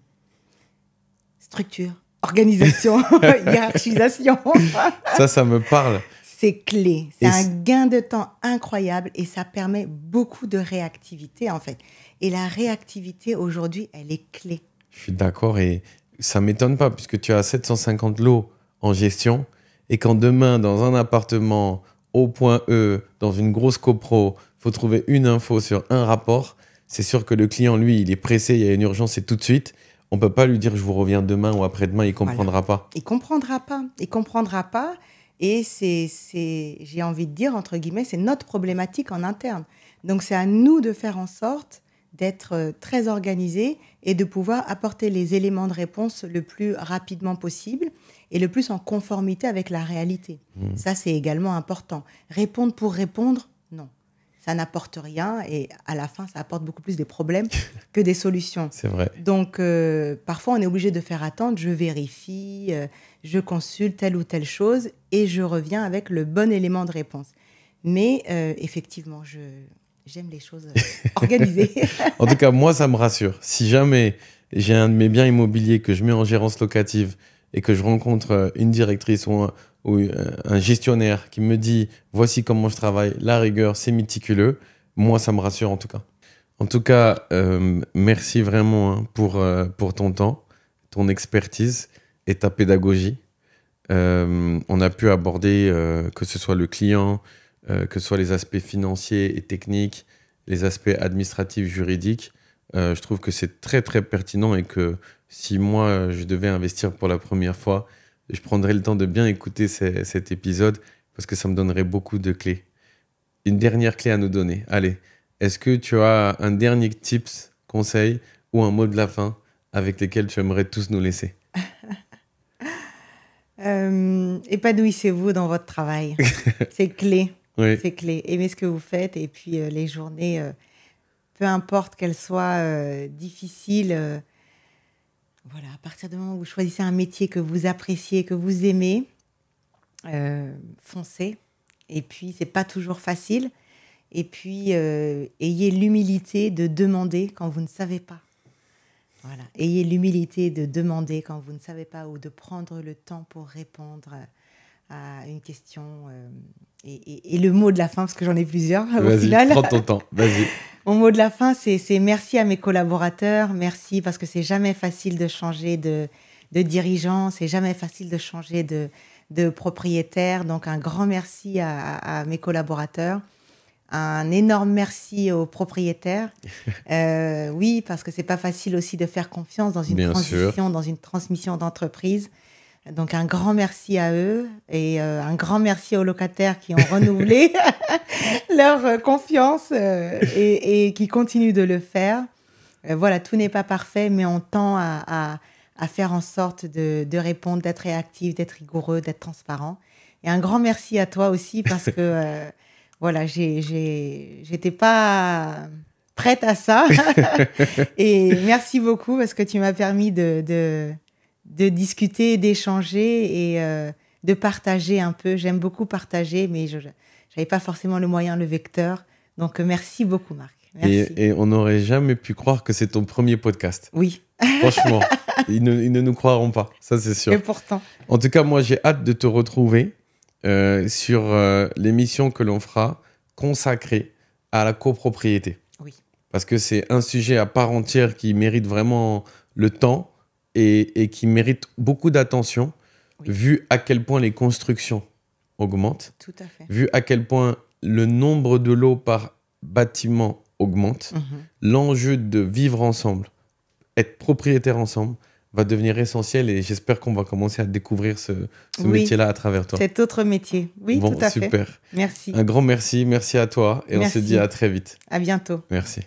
Structure, organisation, hiérarchisation. Ça me parle. C'est clé. C'est Et un gain de temps incroyable et ça permet beaucoup de réactivité, en fait. Et la réactivité, aujourd'hui, elle est clé. Je suis d'accord et ça ne m'étonne pas puisque tu as 750 lots en gestion et quand demain, dans un appartement au point E, dans une grosse copro, il faut trouver une info sur un rapport, c'est sûr que le client, lui, il est pressé, il y a une urgence, c'est tout de suite. On ne peut pas lui dire je vous reviens demain ou après-demain, il ne comprendra pas. Il comprendra pas. Il comprendra pas. Et j'ai envie de dire, entre guillemets, c'est notre problématique en interne. Donc, c'est à nous de faire en sorte d'être très organisés et de pouvoir apporter les éléments de réponse le plus rapidement possible et le plus en conformité avec la réalité. Ça, c'est également important. Répondre pour répondre, non. Ça n'apporte rien et à la fin, ça apporte beaucoup plus des problèmes que des solutions. C'est vrai. Donc, parfois, on est obligé de faire attendre. Je vérifie, je consulte telle ou telle chose et je reviens avec le bon élément de réponse. Mais effectivement, j'aime les choses organisées. En tout cas, moi, ça me rassure. Si jamais j'ai un de mes biens immobiliers que je mets en gérance locative et que je rencontre une directrice ou un gestionnaire qui me dit « Voici comment je travaille, la rigueur, c'est méticuleux », moi, ça me rassure en tout cas. En tout cas, merci vraiment pour ton temps, ton expertise et ta pédagogie. On a pu aborder que ce soit le client, que ce soit les aspects financiers et techniques, les aspects administratifs, juridiques. Je trouve que c'est très, très pertinent et que si moi, je devais investir pour la première fois, je prendrais le temps de bien écouter cet épisode parce que ça me donnerait beaucoup de clés. Une dernière clé à nous donner. Allez, est-ce que tu as un dernier tips, conseil ou un mot de la fin avec lesquels tu aimerais tous nous laisser? Épanouissez-vous dans votre travail. C'est clé. Oui. C'est clé. Aimez ce que vous faites et puis les journées, peu importe qu'elles soient difficiles, voilà, à partir du moment où vous choisissez un métier que vous appréciez, que vous aimez, foncez. Et puis, c'est pas toujours facile. Et puis, ayez l'humilité de demander quand vous ne savez pas. Voilà. Ayez l'humilité de demander quand vous ne savez pas ou de prendre le temps pour répondre à une question. Et le mot de la fin, parce que j'en ai plusieurs au final. Vas-y, prends ton temps, vas-y. Mon mot de la fin, c'est merci à mes collaborateurs. Merci parce que c'est jamais facile de changer de dirigeant. C'est jamais facile de changer de propriétaire. Donc, un grand merci à mes collaborateurs. Un énorme merci aux propriétaires. Oui, parce que c'est pas facile aussi de faire confiance dans une Bien transition, sûr. dans une transmission d'entreprise. Donc, un grand merci à eux et un grand merci aux locataires qui ont renouvelé leur confiance et qui continuent de le faire. Voilà, tout n'est pas parfait, mais on tend à faire en sorte de répondre, d'être réactif, d'être rigoureux, d'être transparent. Et un grand merci à toi aussi parce que... voilà, j'étais pas prête à ça. Et merci beaucoup parce que tu m'as permis de discuter, d'échanger. Et de partager un peu. J'aime beaucoup partager, mais je n'avais pas forcément le moyen, le vecteur. Donc, merci beaucoup, Marc. Merci. Et on n'aurait jamais pu croire que c'est ton premier podcast. Oui. Franchement, ils ne nous croiront pas, ça c'est sûr. Et pourtant. En tout cas, moi, j'ai hâte de te retrouver sur l'émission que l'on fera consacrée à la copropriété. Oui. Parce que c'est un sujet à part entière qui mérite vraiment le temps et qui mérite beaucoup d'attention, Oui. vu à quel point les constructions augmentent, Tout à fait. vu à quel point le nombre de lots par bâtiment augmente, l'enjeu de vivre ensemble, être propriétaire ensemble, va devenir essentiel et j'espère qu'on va commencer à découvrir ce métier-là à travers toi. Cet autre métier. Oui, bon, tout à fait. Super. Merci. Un grand merci. Merci à toi et on se dit à très vite. À bientôt. Merci.